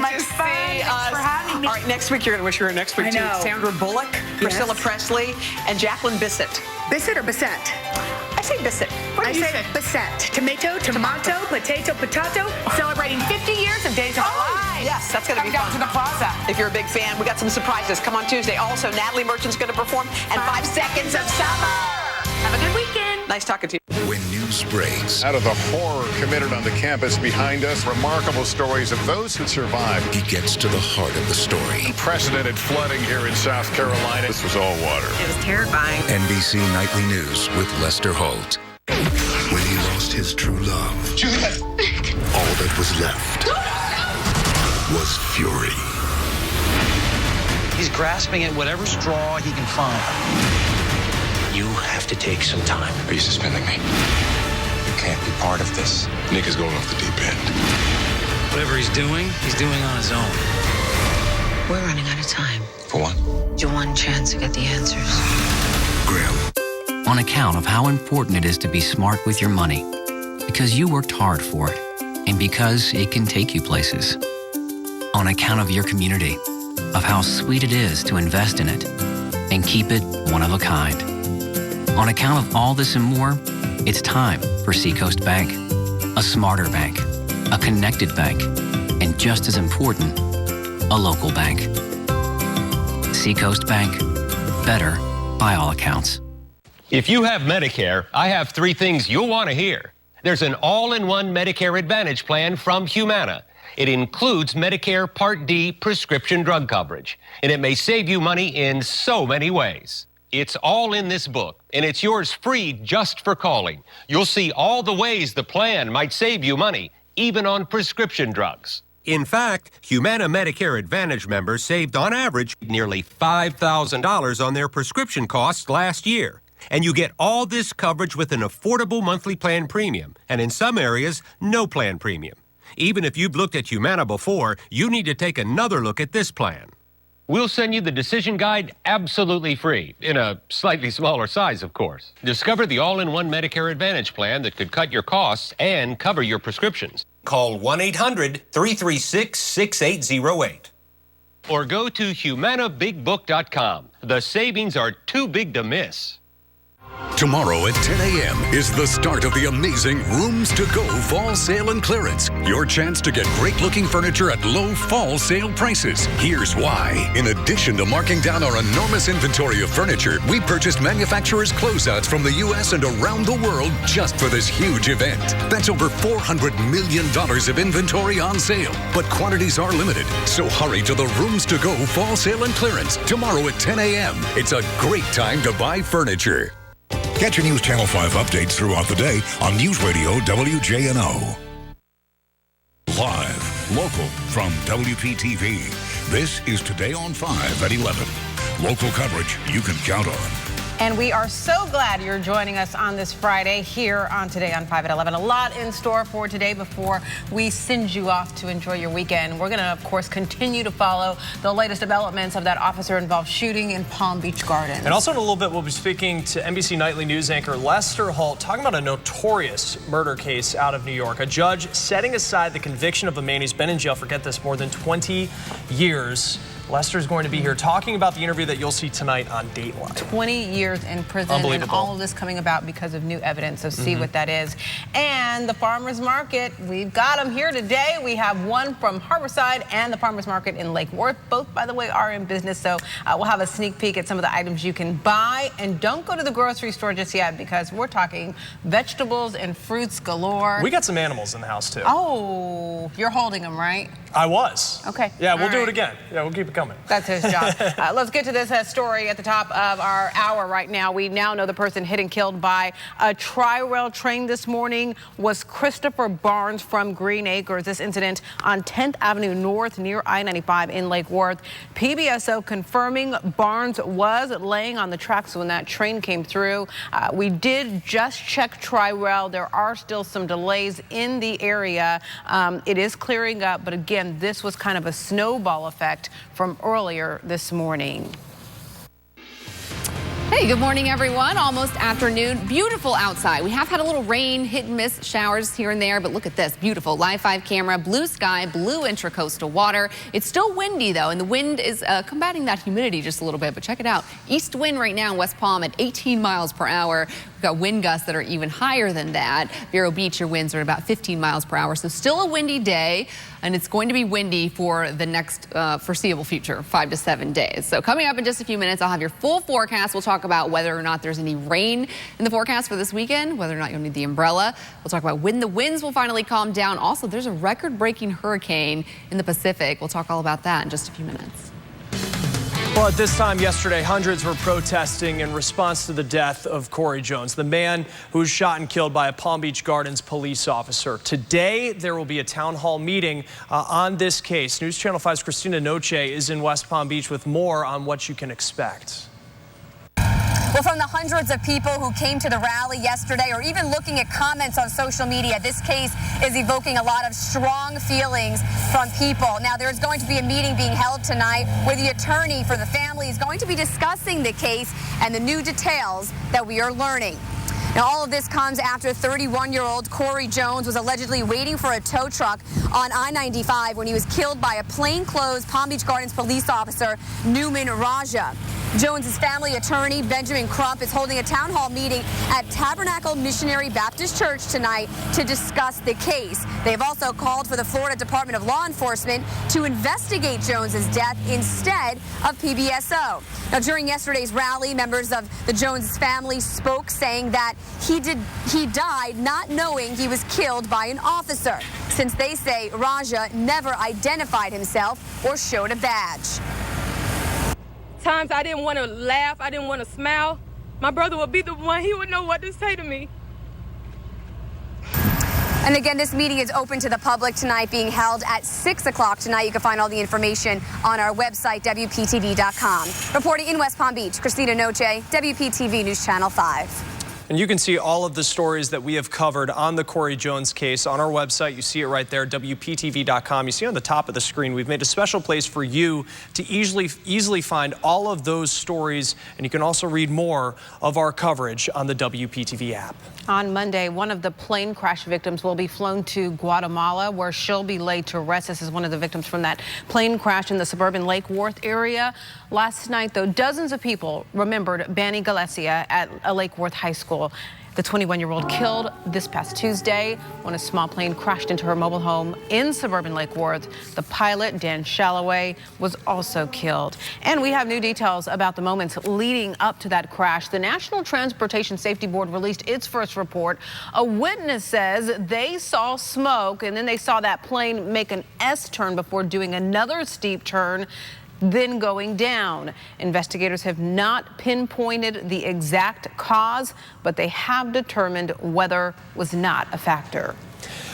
much fun. Thanks for having me. All right, next week you're going to wish you were here next week, too. Sandra Bullock, Priscilla Presley, and Jacqueline Bisset. Bissett or Bissett? I say Bisset. What do you say? Bissett. Tomato, potato, potato. Celebrating 50 years of Days of Our Lives. Yes, that's going to be fun. Come down to the plaza. If you're a big fan, we got some surprises. Come on Tuesday. Also, Natalie Merchant's going to perform, and 5 Seconds of Summer. Have a good weekend. Nice talking to you. When news breaks, out of the horror committed on the campus behind us, remarkable stories of those who survived. he gets to the heart of the story. Unprecedented flooding here in South Carolina. This was all water. It was terrifying. NBC Nightly News with Lester Holt. When he lost his true love, Juliet! all that was left was fury. He's grasping at whatever straw he can find. You have to take some time. Are you suspending me? You can't be part of this. Nick is going off the deep end. Whatever he's doing on his own. We're running out of time. For what? Your one chance to get the answers. Grim, on account of how important it is to be smart with your money, because you worked hard for it, and because it can take you places. On account of your community, of how sweet it is to invest in it and keep it one of a kind. On account of all this and more, it's time for Seacoast Bank. A smarter bank, a connected bank, and just as important, a local bank. Seacoast Bank, better by all accounts. If you have Medicare, I have 3 things you'll want to hear. There's an all-in-one Medicare Advantage plan from Humana. It includes Medicare Part D prescription drug coverage, and it may save you money in so many ways. It's all in this book, and it's yours free just for calling. You'll see all the ways the plan might save you money, even on prescription drugs. In fact, Humana Medicare Advantage members saved on average nearly $5,000 on their prescription costs last year. And you get all this coverage with an affordable monthly plan premium, and in some areas, no plan premium. Even if you've looked at Humana before, you need to take another look at this plan. We'll send you the decision guide absolutely free, in a slightly smaller size, of course. Discover the all-in-one Medicare Advantage plan that could cut your costs and cover your prescriptions. Call 1-800-336-6808. Or go to humanabigbook.com. The savings are too big to miss. Tomorrow at 10 a.m. is the start of the amazing Rooms to Go Fall Sale and Clearance. Your chance to get great-looking furniture at low fall sale prices. Here's why. In addition to marking down our enormous inventory of furniture, we purchased manufacturers' closeouts from the U.S. and around the world just for this huge event. That's over $400 million of inventory on sale. But quantities are limited, so hurry to the Rooms to Go Fall Sale and Clearance tomorrow at 10 a.m. It's a great time to buy furniture. Catch your News Channel 5 updates throughout the day on News Radio WJNO. Live, local from WPTV. This is Today on 5 at 11. Local coverage you can count on. And we are so glad you're joining us on this Friday here on Today on 5 at 11. A lot in store for today before we send you off to enjoy your weekend. We're going to, of course, continue to follow the latest developments of that officer-involved shooting in Palm Beach Gardens. And also in a little bit, we'll be speaking to NBC Nightly News anchor Lester Holt, talking about a notorious murder case out of New York. A judge setting aside the conviction of a man who's been in jail for, get this, more than 20 years. Lester's going to be here talking about the interview that you'll see tonight on Dateline. 20 years in prison, and all of this coming about because of new evidence, so see what that is. And the farmers market, we've got them here today. We have one from Harborside and the farmers market in Lake Worth. Both, by the way, are in business, so we'll have a sneak peek at some of the items you can buy. And don't go to the grocery store just yet, because we're talking vegetables and fruits galore. We got some animals in the house, too. Oh, you're holding them, right? I was. Okay. Yeah, we'll do it again. Yeah, we'll keep it coming. That's his job. Let's get to this story at the top of our hour right now. We now know the person hit and killed by a Tri-Rail train this morning was Christopher Barnes from Green Acres. This incident on 10th Avenue North near I-95 in Lake Worth. PBSO confirming Barnes was laying on the tracks when that train came through. We did just check Tri-Rail. There are still some delays in the area. It is clearing up, but again, this was kind of a snowball effect from earlier this morning. Hey, good morning, everyone. Almost afternoon. Beautiful outside. We have had a little rain, hit and miss showers here and there, but look at this. Beautiful. Live 5 camera, blue sky, blue intracoastal water. It's still windy, though, and the wind is combating that humidity just a little bit. But check it out. East wind right now in West Palm at 18 miles per hour. We've got wind gusts that are even higher than that. Vero Beach, your winds are at about 15 miles per hour. So still a windy day, and it's going to be windy for the next foreseeable future, 5 to 7 days. So coming up in just a few minutes, I'll have your full forecast. We'll talk about whether or not there's any rain in the forecast for this weekend, whether or not you'll need the umbrella. We'll talk about when the winds will finally calm down. Also, there's a record-breaking hurricane in the Pacific. We'll talk all about that in just a few minutes. Well, at this time yesterday, hundreds were protesting in response to the death of Corey Jones, the man who was shot and killed by a Palm Beach Gardens police officer. Today, there will be a town hall meeting on this case. News Channel 5's Christina Noche is in West Palm Beach with more on what you can expect. Well, from the hundreds of people who came to the rally yesterday, or even looking at comments on social media, this case is evoking a lot of strong feelings from people. Now, there's going to be a meeting being held tonight where the attorney for the family is going to be discussing the case and the new details that we are learning. Now, all of this comes after 31-year-old Corey Jones was allegedly waiting for a tow truck on I-95 when he was killed by a plainclothes Palm Beach Gardens police officer, Newman Raja. Jones's family attorney, Benjamin Crump, is holding a town hall meeting at Tabernacle Missionary Baptist Church tonight to discuss the case. They have also called for the Florida Department of Law Enforcement to investigate Jones's death instead of PBSO. Now, during yesterday's rally, members of the Jones family spoke, saying that he died not knowing he was killed by an officer, since they say Raja never identified himself or showed a badge. Times I didn't want to laugh, I didn't want to smile. My brother would be the one, he would know what to say to me. And again, this meeting is open to the public tonight, being held at 6 o'clock tonight. You can find all the information on our website, WPTV.com. Reporting in West Palm Beach, Christina Noche, WPTV News Channel 5. And you can see all of the stories that we have covered on the Corey Jones case on our website. You see it right there, WPTV.com. You see on the top of the screen, we've made a special place for you to easily find all of those stories. And you can also read more of our coverage on the WPTV app. On Monday, one of the plane crash victims will be flown to Guatemala, where she'll be laid to rest. This is one of the victims from that plane crash in the suburban Lake Worth area. Last night, though, dozens of people remembered Banny Galicia at a Lake Worth high school. The 21-year-old killed this past Tuesday when a small plane crashed into her mobile home in suburban Lake Worth. The pilot, Dan Shalloway, was also killed. And we have new details about the moments leading up to that crash. The National Transportation Safety Board released its first report. A witness says they saw smoke, and then they saw that plane make an S-turn before doing another steep turn, then going down. Investigators have not pinpointed the exact cause, but they have determined weather was not a factor.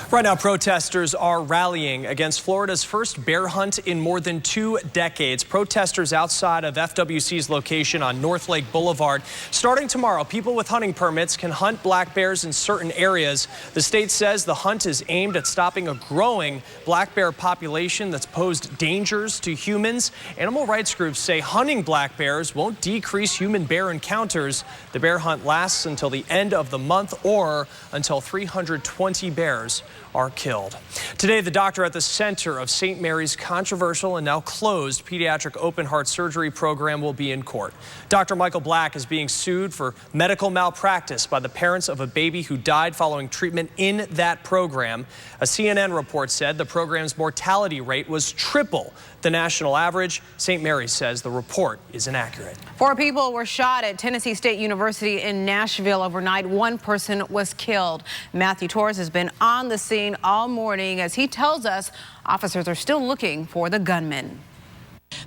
Right now, protesters are rallying against Florida's first bear hunt in more than 2 decades. Protesters outside of FWC's location on North Lake Boulevard. Starting tomorrow, people with hunting permits can hunt black bears in certain areas. The state says the hunt is aimed at stopping a growing black bear population that's posed dangers to humans. Animal rights groups say hunting black bears won't decrease human-bear encounters. The bear hunt lasts until the end of the month or until 320 bears are killed. Today, the doctor at the center of St. Mary's controversial and now closed pediatric open heart surgery program will be in court. Dr. Michael Black is being sued for medical malpractice by the parents of a baby who died following treatment in that program. A CNN report said the program's mortality rate was triple the national average. St. Mary's says the report is inaccurate. 4 people were shot at Tennessee State University in Nashville overnight. 1 person was killed. Matthew Torres has been on the scene all morning. As he tells us, officers are still looking for the gunman.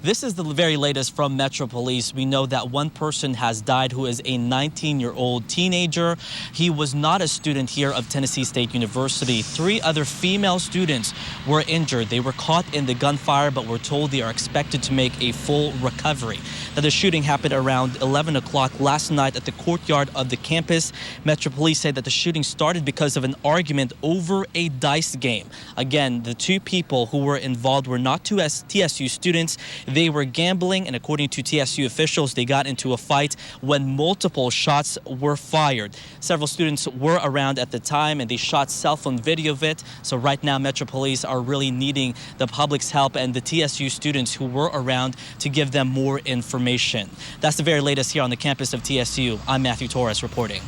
This is the very latest from Metro Police. We know that 1 person has died who is a 19-year-old teenager. He was not a student here of Tennessee State University. 3 other female students were injured. They were caught in the gunfire, but were told they are expected to make a full recovery. Now, the shooting happened around 11 o'clock last night at the courtyard of the campus. Metro Police say that the shooting started because of an argument over a dice game. Again, the 2 people who were involved were not TSU students. They were gambling, and according to TSU officials, they got into a fight when multiple shots were fired. Several students were around at the time, and they shot cell phone video of it. So right now, Metro Police are really needing the public's help and the TSU students who were around to give them more information. That's the very latest here on the campus of TSU. I'm Matthew Torres reporting.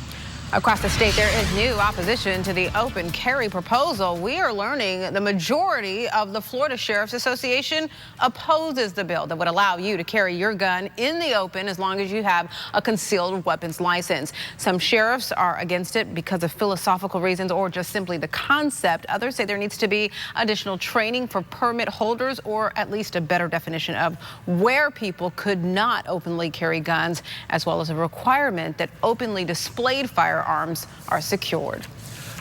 Across the state, there is new opposition to the open carry proposal. We are learning the majority of the Florida Sheriff's Association opposes the bill that would allow you to carry your gun in the open as long as you have a concealed weapons license. Some sheriffs are against it because of philosophical reasons or just simply the concept. Others say there needs to be additional training for permit holders or at least a better definition of where people could not openly carry guns, as well as a requirement that openly displayed firearms are secured.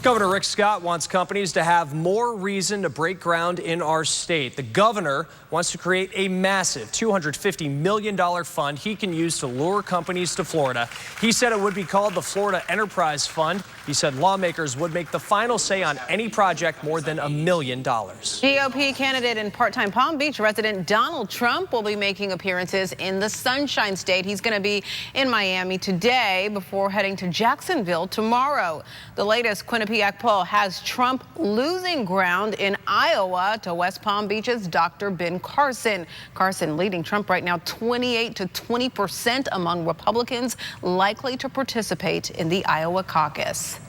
Governor Rick Scott wants companies to have more reason to break ground in our state. The governor wants to create a massive $250 million fund he can use to lure companies to Florida. He said it would be called the Florida Enterprise Fund. He said lawmakers would make the final say on any project more than $1 million. GOP candidate and part-time Palm Beach resident Donald Trump will be making appearances in the Sunshine State. He's going to be in Miami today before heading to Jacksonville tomorrow. The latest Quinnipiac poll has Trump losing ground in Iowa to West Palm Beach's Dr. Ben Carson. Carson leading Trump right now 28 to 20% among Republicans likely to participate in the Iowa caucus.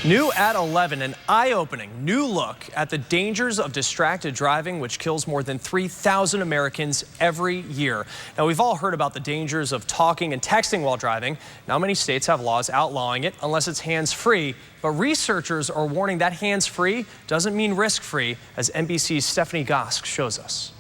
New at 11, an eye-opening new look at the dangers of distracted driving, which kills more than 3,000 Americans every year. Now, we've all heard about the dangers of talking and texting while driving. Now, many states have laws outlawing it unless it's hands-free. But researchers are warning that hands-free doesn't mean risk-free, as NBC's Stephanie Gosk shows us.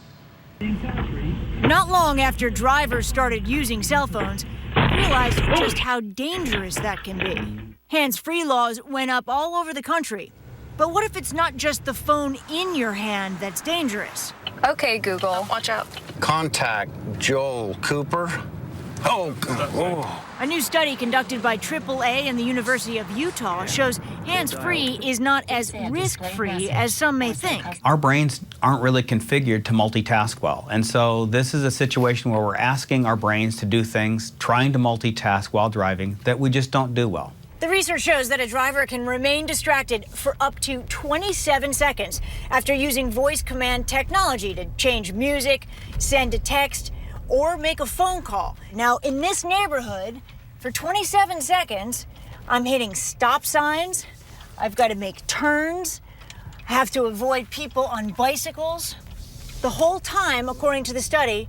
Not long after drivers started using cell phones, they realized just how dangerous that can be. Hands-free laws went up all over the country. But what if it's not just the phone in your hand that's dangerous? Okay, Google. Watch out. Contact Joel Cooper. Oh. A new study conducted by AAA and the University of Utah shows hands-free is not as risk-free as some may think. Our brains aren't really configured to multitask well. And so this is a situation where we're asking our brains to do things, trying to multitask while driving, that we just don't do well. The research shows that a driver can remain distracted for up to 27 seconds after using voice command technology to change music, send a text, or make a phone call. Now, in this neighborhood, for 27 seconds, I'm hitting stop signs, I've got to make turns, I have to avoid people on bicycles. The whole time, according to the study,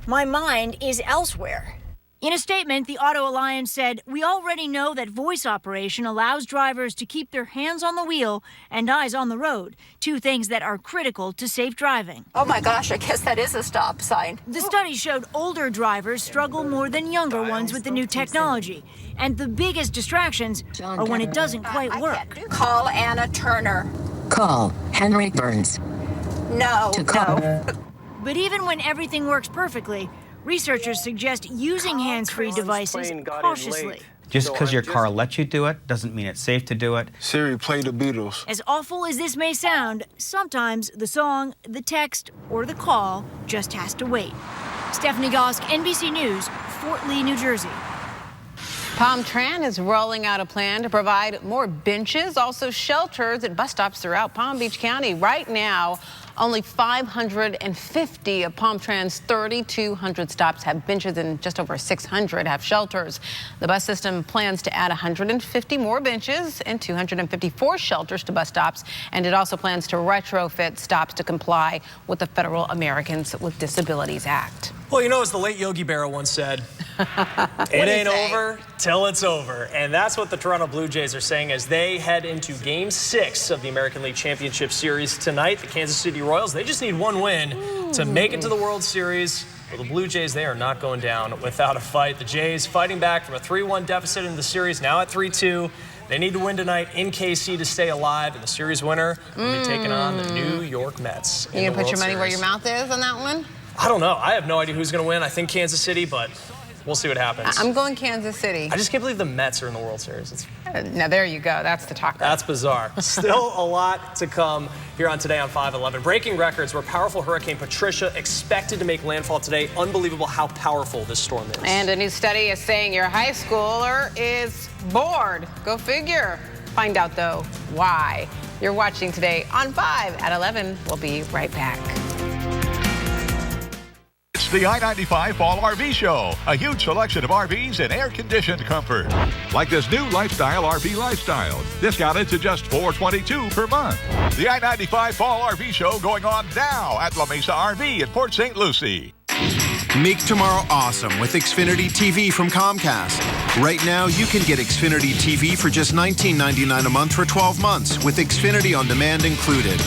my mind is elsewhere. In a statement, the Auto Alliance said, "We already know that voice operation allows drivers to keep their hands on the wheel and eyes on the road, two things that are critical to safe driving." Oh my gosh, I guess that is a stop sign. The study showed older drivers struggle more than younger ones with the new technology, and the biggest distractions are when it doesn't quite work. Call Anna Turner. Call Henry Burns. No. But even when everything works perfectly, researchers suggest using hands-free devices cautiously. Just because your car lets you do it doesn't mean it's safe to do it. Siri, play the Beatles. As awful as this may sound, sometimes the song, the text, or the call just has to wait. Stephanie Gosk, NBC News, Fort Lee, New Jersey. Palm Tran is rolling out a plan to provide more benches, also shelters at bus stops throughout Palm Beach County. Right now, only 550 of Palm Tran's 3,200 stops have benches and just over 600 have shelters. The bus system plans to add 150 more benches and 254 shelters to bus stops, and it also plans to retrofit stops to comply with the Federal Americans with Disabilities Act. Well, you know, as the late Yogi Berra once said, it ain't over till it's over. And that's what the Toronto Blue Jays are saying as they head into Game 6 of the American League Championship Series tonight. The Kansas City Royals, they just need one win to make it to the World Series. Well, the Blue Jays, they are not going down without a fight. The Jays fighting back from a 3-1 deficit in the series, now at 3-2. They need to win tonight in KC to stay alive, and the series winner will be taking on the New York Mets. You gonna put your money where your mouth is on that one? I don't know. I have no idea who's going to win. I think Kansas City, but We'll see what happens. I'm going Kansas City. I just can't believe the Mets are in the World Series. Now, there you go. That's the talk. That's bizarre. Still a lot to come here on Today on 5/11. Breaking records where powerful Hurricane Patricia expected to make landfall today. Unbelievable how powerful this storm is. And a new study is saying your high schooler is bored. Go figure. Find out, though, why. You're watching Today on 5 at 11. We'll be right back. It's the I-95 Fall RV Show. A huge selection of RVs in air-conditioned comfort. Like this new Lifestyle RV Lifestyle. Discounted to just $422 per month. The I-95 Fall RV Show going on now at La Mesa RV in Port St. Lucie. Make tomorrow awesome with Xfinity TV from Comcast. Right now, you can get Xfinity TV for just $19.99 a month for 12 months with Xfinity On Demand included.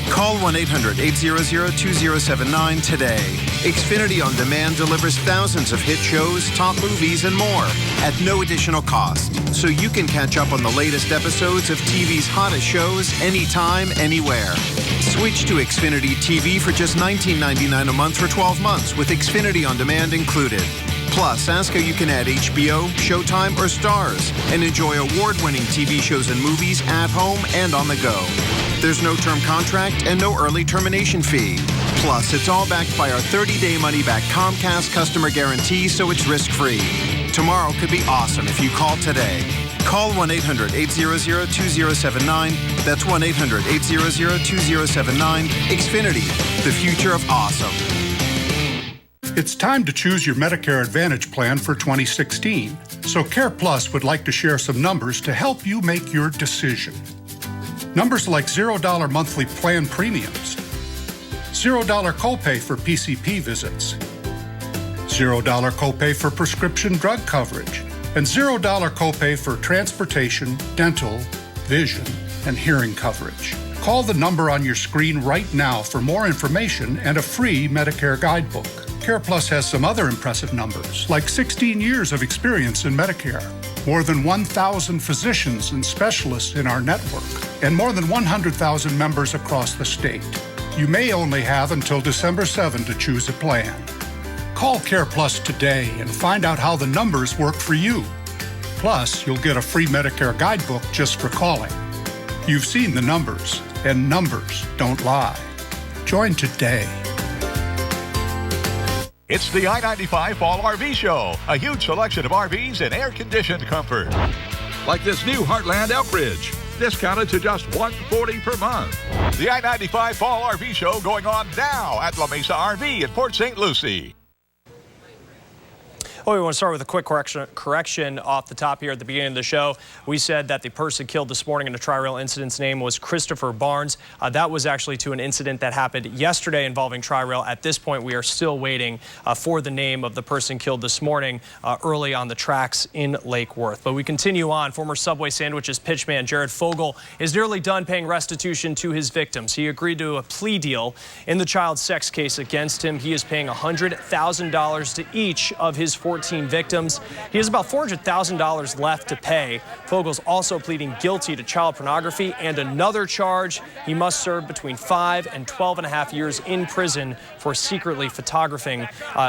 Call 1-800-800-2079 today. Xfinity On Demand delivers thousands of hit shows, top movies, and more at no additional cost. So you can catch up on the latest episodes of TV's hottest shows anytime, anywhere. Switch to Xfinity TV for just $19.99 a month for 12 months with Xfinity On Demand included. Plus, ask how you can add HBO, Showtime, or Stars and enjoy award-winning TV shows and movies at home and on the go. There's no term contract and no early termination fee. Plus, it's all backed by our 30-day money-back Comcast customer guarantee, so it's risk-free. Tomorrow could be awesome if you call today. Call 1-800-800-2079. That's 1-800-800-2079. Xfinity, the future of awesome. It's time to choose your Medicare Advantage plan for 2016. So CarePlus would like to share some numbers to help you make your decision. Numbers like $0 monthly plan premiums, $0 copay for PCP visits, $0 copay for prescription drug coverage, and $0 copay for transportation, dental, vision, and hearing coverage. Call the number on your screen right now for more information and a free Medicare guidebook. CarePlus has some other impressive numbers, like 16 years of experience in Medicare, more than 1,000 physicians and specialists in our network, and more than 100,000 members across the state. You may only have until December 7 to choose a plan. Call CarePlus today and find out how the numbers work for you. Plus, you'll get a free Medicare guidebook just for calling. You've seen the numbers, and numbers don't lie. Join today. It's the I-95 Fall RV Show. A huge selection of RVs in air-conditioned comfort. Like this new Heartland Elbridge. Discounted to just $140 per month. The I-95 Fall RV Show going on now at La Mesa RV in Port St. Lucie. Oh, we want to start with a quick correction off the top here at the beginning of the show. We said that the person killed this morning in a Tri-Rail incident's name was Christopher Barnes. That was actually to an incident that happened yesterday involving Tri-Rail. At this point, we are still waiting for the name of the person killed this morning early on the tracks in Lake Worth. But we continue on. Former Subway Sandwiches pitchman Jared Fogle is nearly done paying restitution to his victims. He agreed to a plea deal in the child sex case against him. He is paying $100,000 to each of his 14 victims. He has about $400,000 left to pay. Fogle's also pleading guilty to child pornography and another charge. He must serve between 5 and 12.5 years in prison for secretly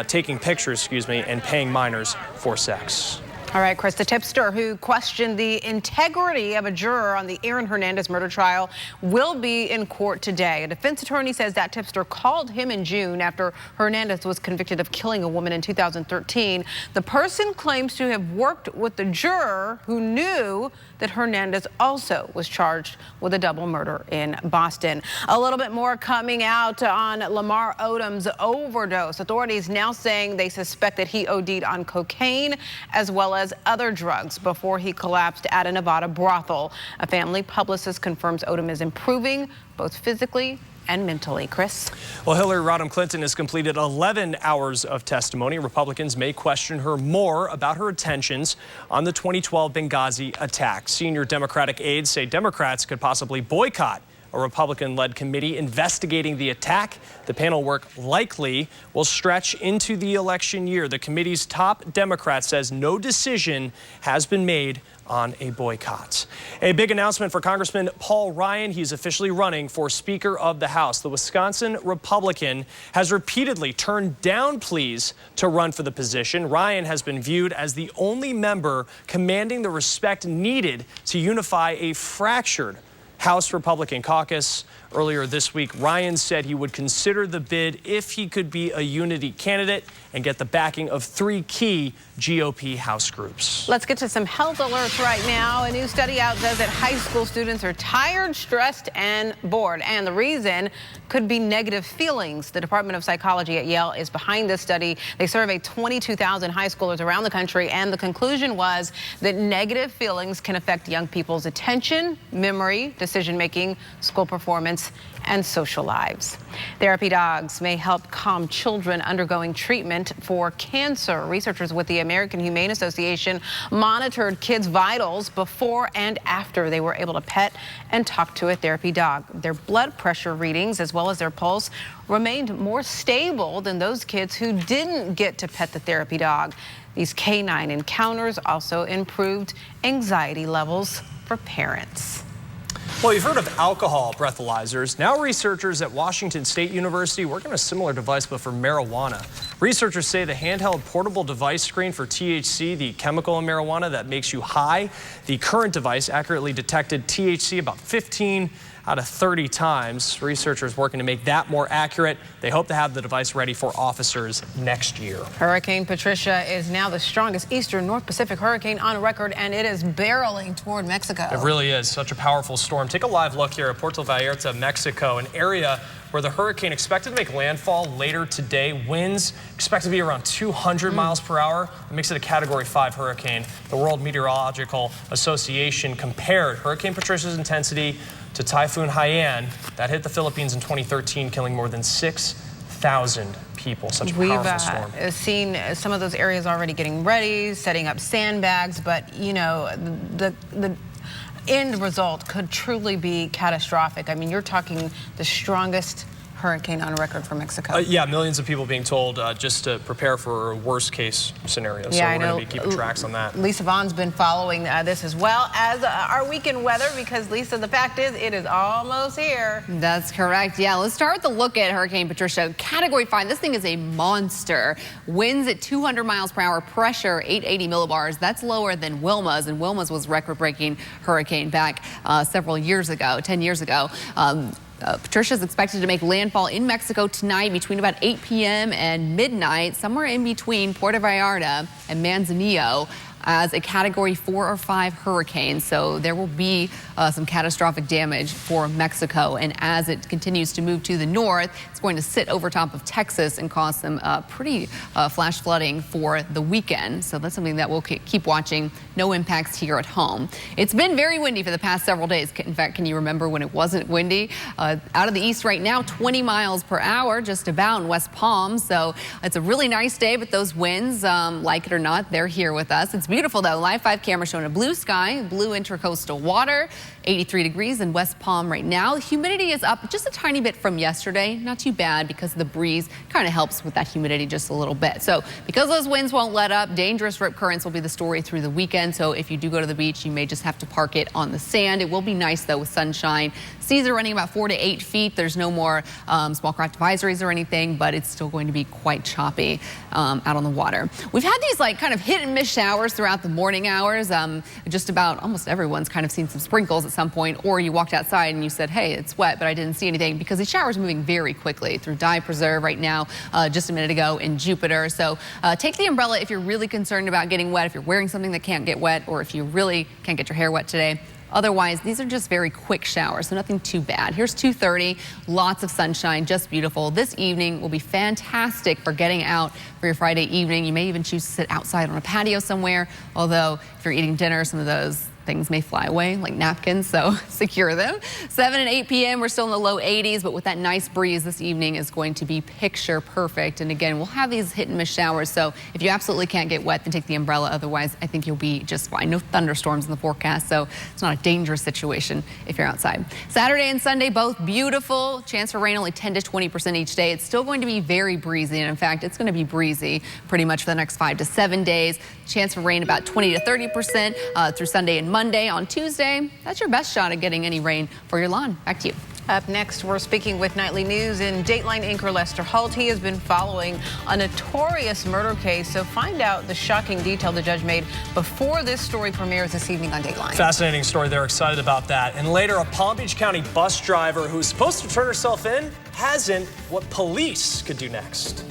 taking pictures, and paying minors for sex. All right, Chris, the tipster who questioned the integrity of a juror on the Aaron Hernandez murder trial will be in court today. A defense attorney says that tipster called him in June after Hernandez was convicted of killing a woman in 2013. The person claims to have worked with the juror who knew that Hernandez also was charged with a double murder in Boston. A little bit more coming out on Lamar Odom's overdose. Authorities now saying they suspect that he OD'd on cocaine as well as other drugs before he collapsed at a Nevada brothel. A family publicist confirms Odom is improving both physically and mentally. Chris? Well, Hillary Rodham Clinton has completed 11 hours of testimony. Republicans may question her more about her intentions on the 2012 Benghazi attack. Senior Democratic aides say Democrats could possibly boycott a Republican-led committee investigating the attack. The panel work likely will stretch into the election year. The committee's top Democrat says no decision has been made on a boycott. A big announcement for Congressman Paul Ryan. He's officially running for Speaker of the House. The Wisconsin Republican has repeatedly turned down pleas to run for the position. Ryan has been viewed as the only member commanding the respect needed to unify a fractured House Republican caucus. Earlier this week, Ryan said he would consider the bid if he could be a unity candidate and get the backing of 3 key GOP House groups. Let's get to some health alerts right now. A new study out says that high school students are tired, stressed, and bored. And the reason could be negative feelings. The Department of Psychology at Yale is behind this study. They surveyed 22,000 high schoolers around the country, and the conclusion was that negative feelings can affect young people's attention, memory, decision-making, school performance, and social lives. Therapy dogs may help calm children undergoing treatment for cancer. Researchers with the American Humane Association monitored kids' vitals before and after they were able to pet and talk to a therapy dog. Their blood pressure readings, as well as their pulse, remained more stable than those kids who didn't get to pet the therapy dog. These canine encounters also improved anxiety levels for parents. Well, you've heard of alcohol breathalyzers. Now researchers at Washington State University work on a similar device, but for marijuana. Researchers say the handheld portable device screen for THC, the chemical in marijuana that makes you high. The current device accurately detected THC about 15 out of 30 times. Researchers working to make that more accurate. They hope to have the device ready for officers next year. Hurricane Patricia is now the strongest eastern North Pacific hurricane on record, and it is barreling toward Mexico. It really is such a powerful storm. Take a live look here at Puerto Vallarta, Mexico, an area where the hurricane expected to make landfall later today. Winds expected to be around 200 miles per hour. It makes it a Category 5 hurricane. The World Meteorological Association compared Hurricane Patricia's intensity to Typhoon Haiyan that hit the Philippines in 2013, killing more than 6,000 people. Such a powerful storm. We've seen some of those areas already getting ready, setting up sandbags, but you know, the end result could truly be catastrophic. I mean, you're talking the strongest hurricane on record for Mexico. Yeah, millions of people being told just to prepare for a worst case scenario. Yeah, so we're going to be keeping tracks on that. Lisa Vaughn's been following this as well as our weekend weather, because Lisa, the fact is it is almost here. That's correct. Yeah, let's start with a look at Hurricane Patricia. Category 5. This thing is a monster. Winds at 200 miles per hour, pressure 880 millibars. That's lower than Wilma's, and Wilma's was record-breaking hurricane back several years ago, 10 years ago. Patricia is expected to make landfall in Mexico tonight between about 8 p.m. and midnight, somewhere in between Puerto Vallarta and Manzanillo, as a Category 4 or 5 hurricane. So there will be some catastrophic damage for Mexico. And as it continues to move to the north, it's going to sit over top of Texas and cause some pretty flash flooding for the weekend. So that's something that we'll keep watching. No impacts here at home. It's been very windy for the past several days. In fact, can you remember when it wasn't windy? Out of the east right now, 20 miles per hour, just about in West Palm. So it's a really nice day, but those winds, like it or not, they're here with us. It's beautiful though. Live 5 camera showing a blue sky, blue intracoastal water, 83 degrees in West Palm right now. Humidity is up just a tiny bit from yesterday. Not too bad because the breeze kind of helps with that humidity just a little bit. So because those winds won't let up, dangerous rip currents will be the story through the weekend. So if you do go to the beach, you may just have to park it on the sand. It will be nice though with sunshine. Seas are running about 4 to 8 feet. There's no more small craft advisories or anything, but it's still going to be quite choppy out on the water. We've had these like kind of hit and miss showers throughout the morning hours. Just about almost everyone's kind of seen some sprinkles at some point, or you walked outside and you said, hey, it's wet, but I didn't see anything, because the shower's moving very quickly through Dye Preserve right now, just a minute ago in Jupiter. So take the umbrella if you're really concerned about getting wet, if you're wearing something that can't get wet, or if you really can't get your hair wet today. Otherwise, these are just very quick showers, so nothing too bad. Here's 2:30, lots of sunshine, just beautiful. This evening will be fantastic for getting out for your Friday evening. You may even choose to sit outside on a patio somewhere, although if you're eating dinner, some of those things may fly away, like napkins, so secure them. 7 and 8 p.m., we're still in the low 80s, but with that nice breeze this evening is going to be picture perfect. And again, we'll have these hit and miss showers, so if you absolutely can't get wet, then take the umbrella. Otherwise, I think you'll be just fine. No thunderstorms in the forecast, so it's not a dangerous situation if you're outside. Saturday and Sunday, both beautiful. Chance for rain only 10 to 20% each day. It's still going to be very breezy, and in fact, it's going to be breezy pretty much for the next 5 to 7 days. Chance for rain about 20 to 30% through Sunday and Monday. On Tuesday, that's your best shot at getting any rain for your lawn. Back to you. Up next, we're speaking with Nightly News and Dateline anchor Lester Holt. He has been following a notorious murder case, so find out the shocking detail the judge made before this story premieres this evening on Dateline. Fascinating story. They're excited about that. And later, a Palm Beach County bus driver who's supposed to turn herself in hasn't. What police could do next.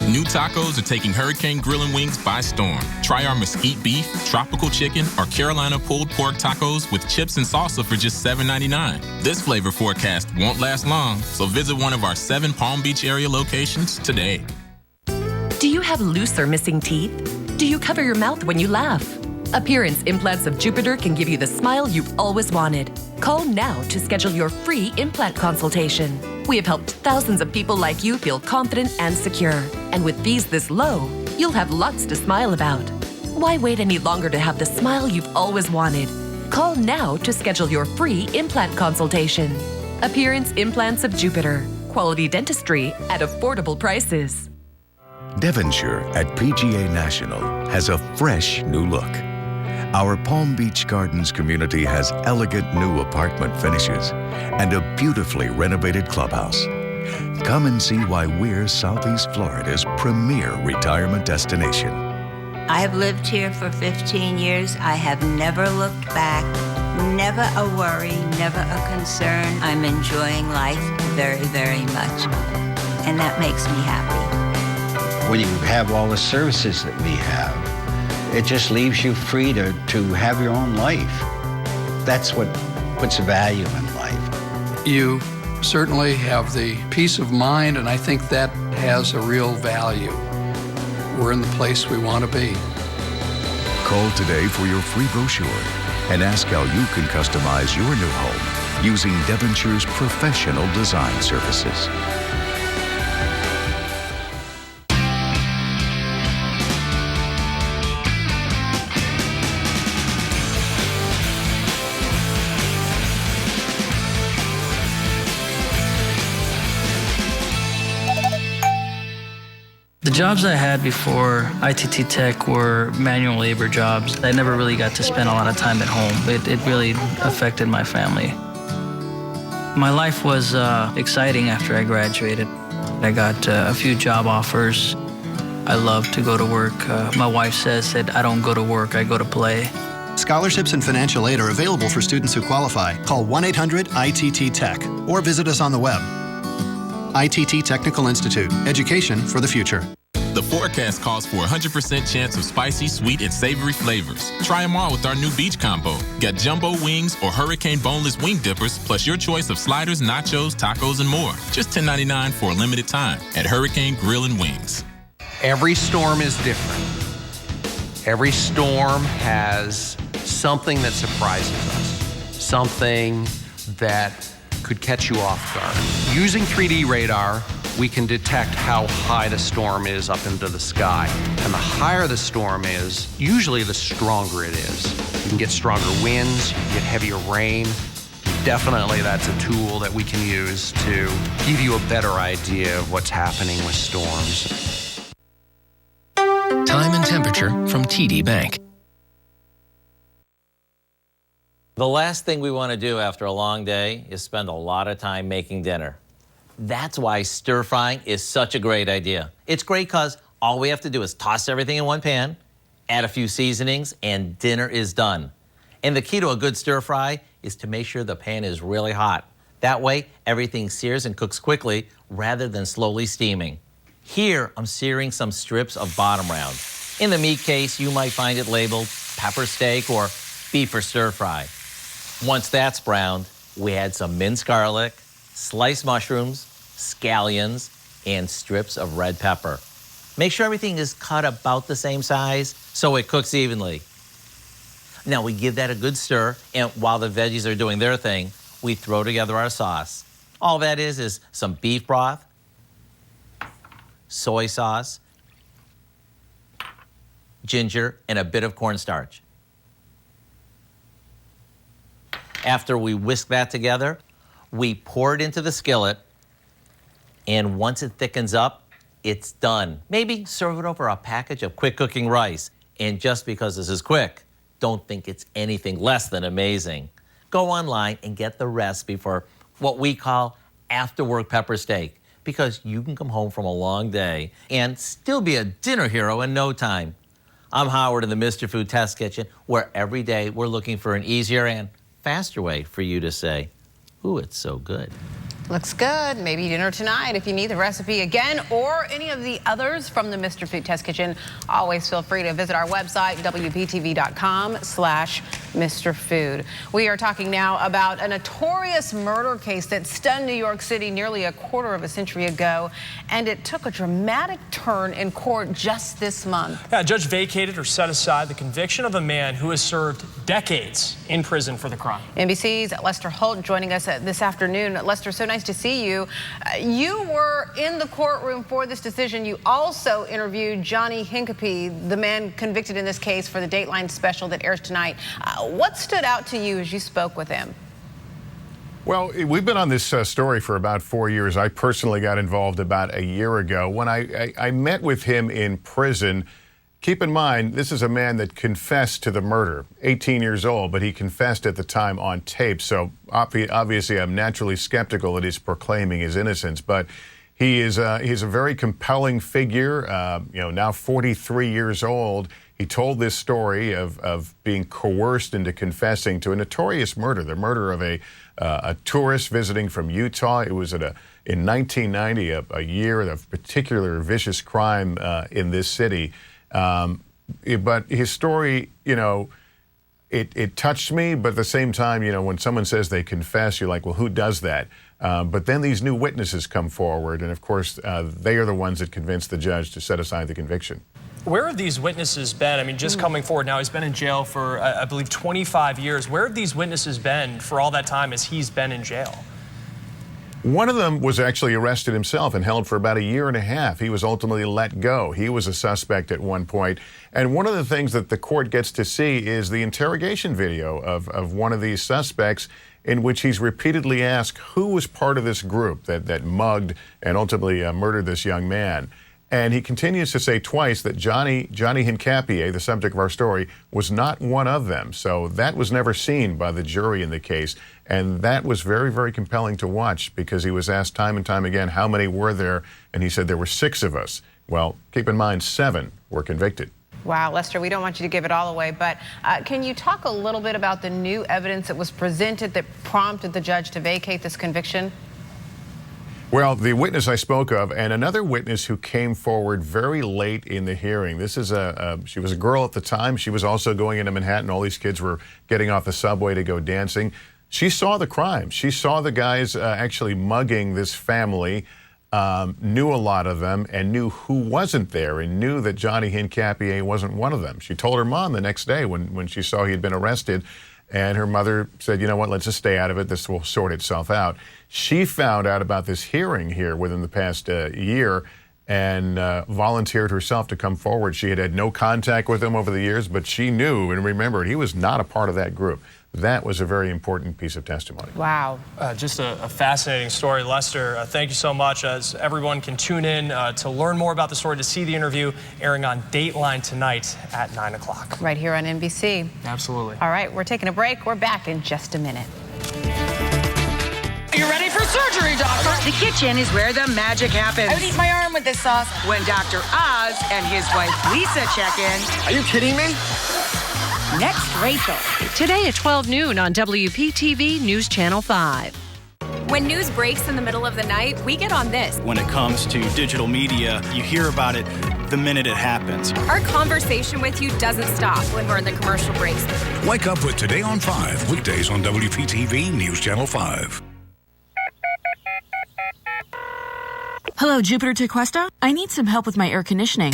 New tacos are taking Hurricane Grill and Wings by storm. Try our mesquite beef, tropical chicken, or Carolina pulled pork tacos with chips and salsa for just $7.99. This flavor forecast won't last long, so visit one of our 7 Palm Beach area locations today. Do you have loose or missing teeth? Do you cover your mouth when you laugh? Appearance Implants of Jupiter can give you the smile you've always wanted. Call now to schedule your free implant consultation. We have helped thousands of people like you feel confident and secure. And with fees this low, you'll have lots to smile about. Why wait any longer to have the smile you've always wanted? Call now to schedule your free implant consultation. Appearance Implants of Jupiter. Quality dentistry at affordable prices. Devonshire at PGA National has a fresh new look. Our Palm Beach Gardens community has elegant new apartment finishes and a beautifully renovated clubhouse. Come and see why we're Southeast Florida's premier retirement destination. I have lived here for 15 years. I have never looked back. Never a worry, never a concern. I'm enjoying life very, very much. And that makes me happy. When you have all the services that we have, it just leaves you free to have your own life. That's what puts value in life. You certainly have the peace of mind, and I think that has a real value. We're in the place we want to be. Call today for your free brochure and ask how you can customize your new home using Devonshire's professional design services. The jobs I had before ITT Tech were manual labor jobs. I never really got to spend a lot of time at home. It really affected my family. My life was exciting after I graduated. I got a few job offers. I love to go to work. My wife said, I don't go to work, I go to play. Scholarships and financial aid are available for students who qualify. Call 1-800-ITT-TECH or visit us on the web. ITT Technical Institute, education for the future. The forecast calls for a 100% chance of spicy, sweet, and savory flavors. Try them all with our new beach combo. Got jumbo wings or hurricane boneless wing dippers, plus your choice of sliders, nachos, tacos, and more. Just $10.99 for a limited time at Hurricane Grill and Wings. Every storm is different. Every storm has something that surprises us, something that could catch you off guard. Using 3D radar, we can detect how high the storm is up into the sky. And the higher the storm is, usually the stronger it is. You can get stronger winds, you can get heavier rain. Definitely that's a tool that we can use to give you a better idea of what's happening with storms. Time and temperature from TD Bank. The last thing we want to do after a long day is spend a lot of time making dinner. That's why stir frying is such a great idea. It's great because all we have to do is toss everything in one pan, add a few seasonings, and dinner is done. And the key to a good stir fry is to make sure the pan is really hot. That way, everything sears and cooks quickly rather than slowly steaming. Here, I'm searing some strips of bottom round. In the meat case, you might find it labeled pepper steak or beef or stir fry. Once that's browned, we add some minced garlic, sliced mushrooms, scallions, and strips of red pepper. Make sure everything is cut about the same size so it cooks evenly. Now we give that a good stir, and while the veggies are doing their thing, we throw together our sauce. All that is some beef broth, soy sauce, ginger, and a bit of cornstarch. After we whisk that together, we pour it into the skillet, and once it thickens up, it's done. Maybe serve it over a package of quick cooking rice. And just because this is quick, don't think it's anything less than amazing. Go online and get the recipe for what we call after-work pepper steak, because you can come home from a long day and still be a dinner hero in no time. I'm Howard in the Mr. Food Test Kitchen, where every day we're looking for an easier and faster way for you to say, ooh, it's so good. Looks good. Maybe dinner tonight. If you need the recipe again or any of the others from the Mr. Food Test Kitchen, always feel free to visit our website, WPTV.com/MrFood. We are talking now about a notorious murder case that stunned New York City nearly a quarter of a century ago, and it took a dramatic turn in court just this month. Yeah, a judge vacated or set aside the conviction of a man who has served decades in prison for the crime. NBC's Lester Holt joining us this afternoon. Lester, so nice to see you. You were in the courtroom for this decision. You also interviewed Johnny Hincapie, the man convicted in this case, for the Dateline special that airs tonight. What stood out to you as you spoke with him? Well, we've been on this story for about 4 years. I personally got involved about a year ago. When I met with him in prison, keep in mind, this is a man that confessed to the murder, 18 years old, but he confessed at the time on tape. So obviously, I'm naturally skeptical that he's proclaiming his innocence. But he's a very compelling figure, now 43 years old. He told this story of being coerced into confessing to a notorious murder, the murder of a tourist visiting from Utah. It was in 1990, a year of particular vicious crime in this city. But his story, it touched me, but at the same time, when someone says they confess, you're like, well, who does that? But then these new witnesses come forward, and of course, they are the ones that convince the judge to set aside the conviction. Where have these witnesses been? I mean, just coming forward now, he's been in jail for, I believe, 25 years. Where have these witnesses been for all that time as he's been in jail? One of them was actually arrested himself and held for about a year and a half. He was ultimately let go. He was a suspect at one point. And one of the things that the court gets to see is the interrogation video of one of these suspects, in which he's repeatedly asked who was part of this group that mugged and ultimately murdered this young man. And he continues to say twice that Johnny Hincapie, the subject of our story, was not one of them. So that was never seen by the jury in the case. And that was very, very compelling to watch, because he was asked time and time again, how many were there? And he said there were 6 of us. Well, keep in mind, 7 were convicted. Wow, Lester, we don't want you to give it all away, but can you talk a little bit about the new evidence that was presented that prompted the judge to vacate this conviction? Well, the witness I spoke of, and another witness who came forward very late in the hearing. This is she was a girl at the time. She was also going into Manhattan. All these kids were getting off the subway to go dancing. She saw the crime. She saw the guys actually mugging this family, knew a lot of them, and knew who wasn't there, and knew that Johnny Hincapie wasn't one of them. She told her mom the next day when she saw he had been arrested. And her mother said, you know what, let's just stay out of it. This will sort itself out. She found out about this hearing here within the past year and volunteered herself to come forward. She had had no contact with him over the years, but she knew and remembered he was not a part of that group. That was a very important piece of testimony. Wow. Just a fascinating story. Lester, thank you so much. As everyone can tune in to learn more about the story, to see the interview airing on Dateline tonight at 9 o'clock. Right here on NBC. Absolutely. All right, we're taking a break. We're back in just a minute. Are you ready for surgery, doctor? The kitchen is where the magic happens. I would eat my arm with this sauce. When Dr. Oz and his wife Lisa check in. Are you kidding me? Next, Rachel. Today at 12 noon on WPTV News Channel 5. When news breaks in the middle of the night, we get on this. When it comes to digital media, you hear about it the minute it happens. Our conversation with you doesn't stop when we're in the commercial breaks. Wake up with Today on 5, weekdays on WPTV News Channel 5. Hello, Jupiter Tequesta. I need some help with my air conditioning.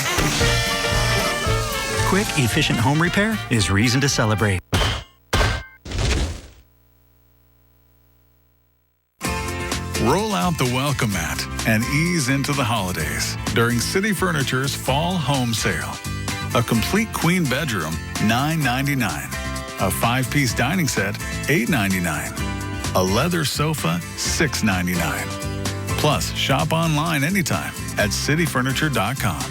Quick, efficient home repair is reason to celebrate. out the welcome mat and ease into the holidays during City Furniture's Fall Home Sale. A complete queen bedroom, $9.99. A 5-piece dining set, $8.99. A leather sofa, $6.99. Plus, shop online anytime at cityfurniture.com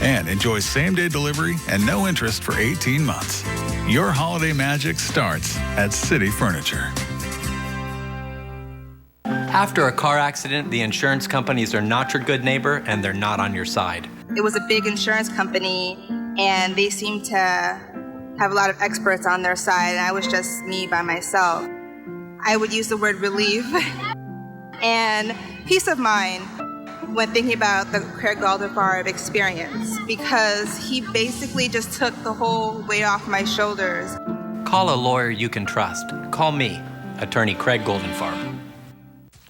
and enjoy same-day delivery and no interest for 18 months. Your holiday magic starts at City Furniture. After a car accident, the insurance companies are not your good neighbor and they're not on your side. It was a big insurance company and they seemed to have a lot of experts on their side, and I was just me by myself. I would use the word relief and peace of mind when thinking about the Craig Goldenfarb experience, because he basically just took the whole weight off my shoulders. Call a lawyer you can trust. Call me, Attorney Craig Goldenfarb.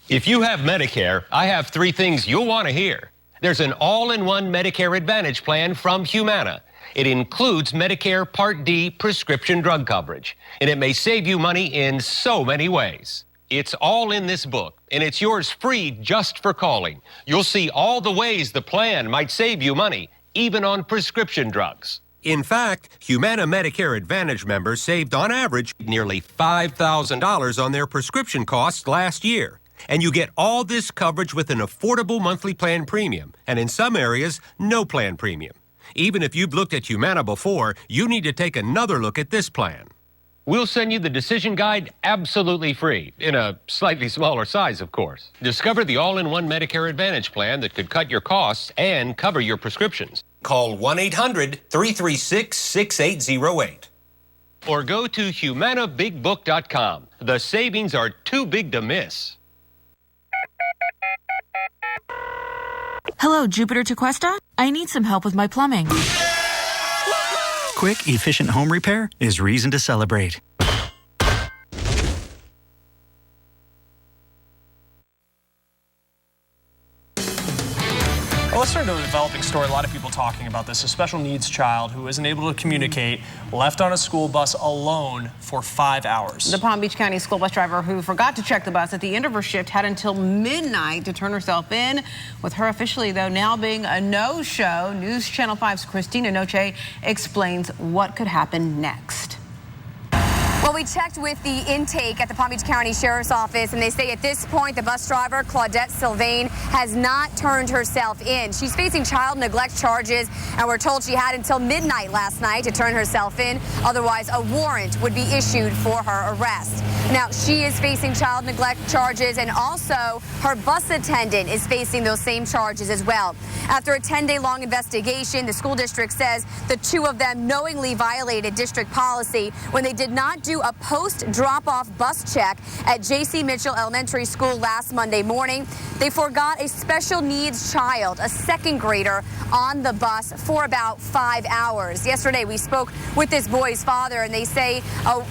If you have Medicare, I have 3 things you'll want to hear. There's an all-in-one Medicare Advantage plan from Humana. It includes Medicare Part D prescription drug coverage, and it may save you money in so many ways. It's all in this book, and it's yours free just for calling. You'll see all the ways the plan might save you money, even on prescription drugs. In fact, Humana Medicare Advantage members saved on average nearly $5,000 on their prescription costs last year. And you get all this coverage with an affordable monthly plan premium, and in some areas, no plan premium. Even if you've looked at Humana before, you need to take another look at this plan. We'll send you the decision guide absolutely free, in a slightly smaller size, of course. Discover the all-in-one Medicare Advantage plan that could cut your costs and cover your prescriptions. Call 1-800-336-6808. Or go to humanabigbook.com. The savings are too big to miss. Hello, Jupiter to Cuesta? I need some help with my plumbing. Quick, efficient home repair is reason to celebrate. Well, let's turn to a developing story. A lot of people talking about this. A special needs child who isn't able to communicate, left on a school bus alone for 5 hours. The Palm Beach County school bus driver who forgot to check the bus at the end of her shift had until midnight to turn herself in, with her officially, though, now being a no-show. News Channel 5's Christina Noche explains what could happen next. Well, we checked with the intake at the Palm Beach County Sheriff's Office, and they say at this point the bus driver, Claudette Sylvain, has not turned herself in. She's facing child neglect charges, and we're told she had until midnight last night to turn herself in. Otherwise, a warrant would be issued for her arrest. Now, she is facing child neglect charges, and also her bus attendant is facing those same charges as well. After a 10-day-long investigation, the school district says the 2 of them knowingly violated district policy when they did not do a post-drop-off bus check at J.C. Mitchell Elementary School last Monday morning. They forgot a special needs child, a 2nd grader, on the bus for about 5 hours. Yesterday, we spoke with this boy's father, and they say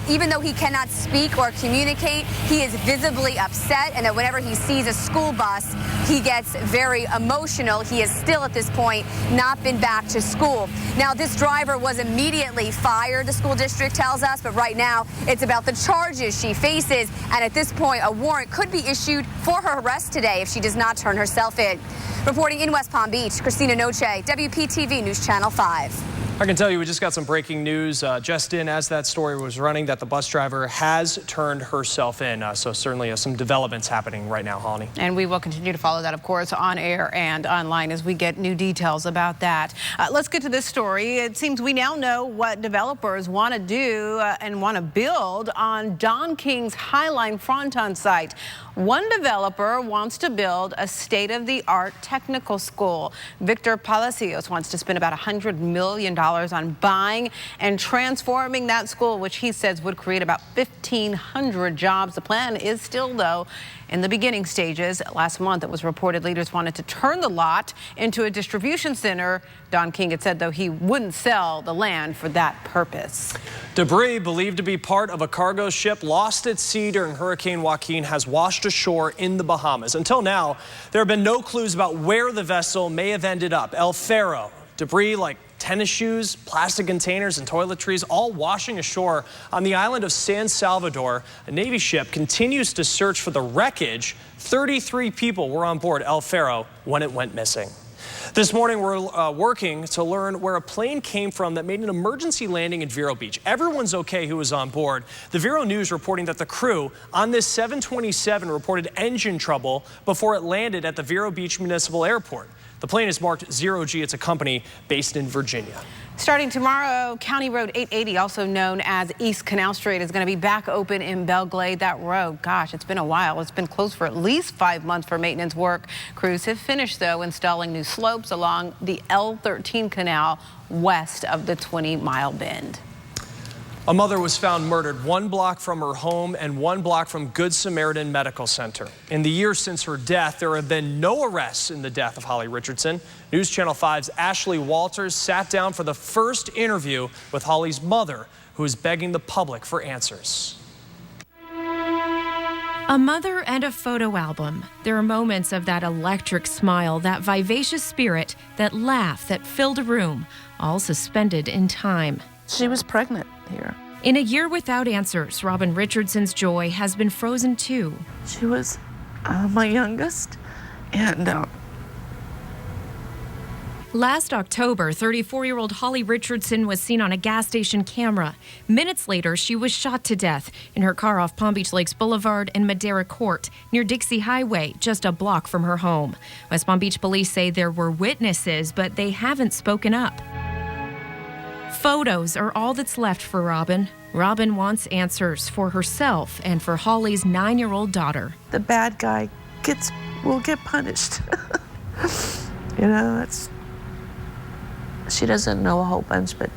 even though he cannot speak or communicate, he is visibly upset, and that whenever he sees a school bus, he gets very emotional. He has still, at this point, not been back to school. Now, this driver was immediately fired, the school district tells us, but right now, it's about the charges she faces, and at this point, a warrant could be issued for her arrest today if she does not turn herself in. Reporting in West Palm Beach, Christina Noche, WPTV News Channel 5. I can tell you we just got some breaking news just in as that story was running that the bus driver has turned herself in. So certainly some developments happening right now, Holly. And we will continue to follow that, of course, on air and online as we get new details about that. Let's get to this story. It seems we now know what developers want to do and want to build on Don King's Highline Fronton site. One developer wants to build a state-of-the-art technical school. Victor Palacios wants to spend about $100 million on buying and transforming that school, which he says would create about 1,500 jobs. The plan is still, though, in the beginning stages. Last month, it was reported leaders wanted to turn the lot into a distribution center. Don King had said, though, he wouldn't sell the land for that purpose. Debris believed to be part of a cargo ship lost at sea during Hurricane Joaquin has washed ashore in the Bahamas. Until now, there have been no clues about where the vessel may have ended up. El Faro Debris like tennis shoes, plastic containers, and toiletries all washing ashore on the island of San Salvador. A Navy ship continues to search for the wreckage. 33 people were on board El Faro when it went missing. This morning, we're working to learn where a plane came from that made an emergency landing in Vero Beach. Everyone's okay who was on board. The Vero News reporting that the crew on this 727 reported engine trouble before it landed at the Vero Beach Municipal Airport. The plane is marked 0G. It's a company based in Virginia. Starting tomorrow, County Road 880, also known as East Canal Street, is going to be back open in Belle Glade. That road, gosh, it's been a while. It's been closed for at least 5 months for maintenance work. Crews have finished, though, installing new slopes along the L13 canal west of the 20-mile bend. A mother was found murdered 1 block from her home and 1 block from Good Samaritan Medical Center. In the years since her death, there have been no arrests in the death of Holly Richardson. News Channel 5's Ashley Walters sat down for the first interview with Holly's mother, who is begging the public for answers. A mother and a photo album. There are moments of that electric smile, that vivacious spirit, that laugh that filled a room, all suspended in time. She was pregnant here. In a year without answers, Robin Richardson's joy has been frozen too. She was my youngest, and Last October, 34-year-old Holly Richardson was seen on a gas station camera. Minutes later, she was shot to death in her car off Palm Beach Lakes Boulevard and Madera Court, near Dixie Highway, just a block from her home. West Palm Beach police say there were witnesses, but they haven't spoken up. Photos are all that's left for Robin. Robin wants answers for herself and for Holly's 9-year-old daughter. The bad guy will get punished. You know, she doesn't know a whole bunch, but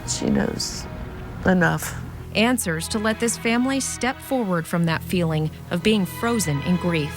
she knows enough. Answers to let this family step forward from that feeling of being frozen in grief.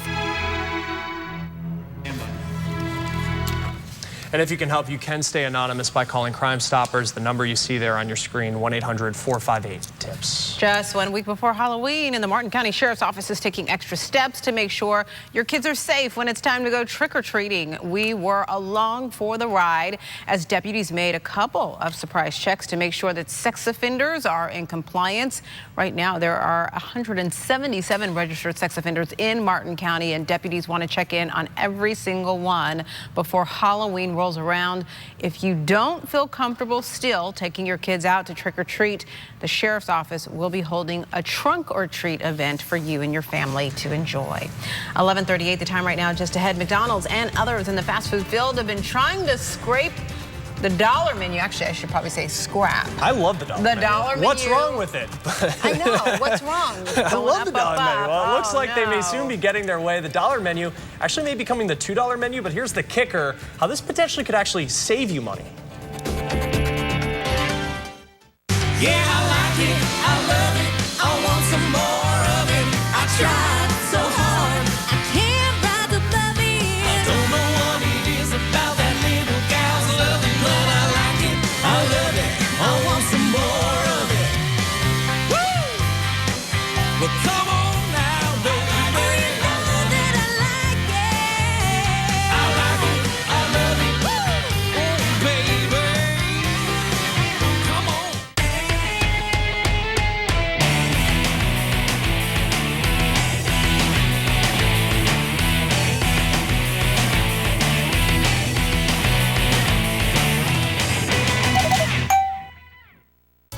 And if you can help, you can stay anonymous by calling Crime Stoppers. The number you see there on your screen, 1-800-458-TIPS. Just 1 week before Halloween, and the Martin County Sheriff's Office is taking extra steps to make sure your kids are safe when it's time to go trick-or-treating. We were along for the ride as deputies made a couple of surprise checks to make sure that sex offenders are in compliance. Right now, there are 177 registered sex offenders in Martin County, and deputies want to check in on every single one before Halloween rolls around. If you don't feel comfortable still taking your kids out to trick or treat, the Sheriff's Office will be holding a trunk or treat event for you and your family to enjoy. 11:38 the time right now, just ahead. McDonald's and others in the fast food field have been trying to scrape the dollar menu. Actually, I should probably say scrap. I love the dollar menu. Dollar menu. What's wrong with it? I know. What's wrong? I love the dollar menu. Well, it looks like they may soon be getting their way. The dollar menu actually may be becoming the $2 menu, but here's the kicker, how this potentially could actually save you money. Yeah, I like it. I love it. I want some more of it. I tried so hard. I can't ride the bubby. I don't know what it is about that little gal's loving, but I like it. I love it. I want some more of it. Woo! Well, come on now, baby. You know that I like it. I like it. I love it. Woo! Oh, baby. Come on.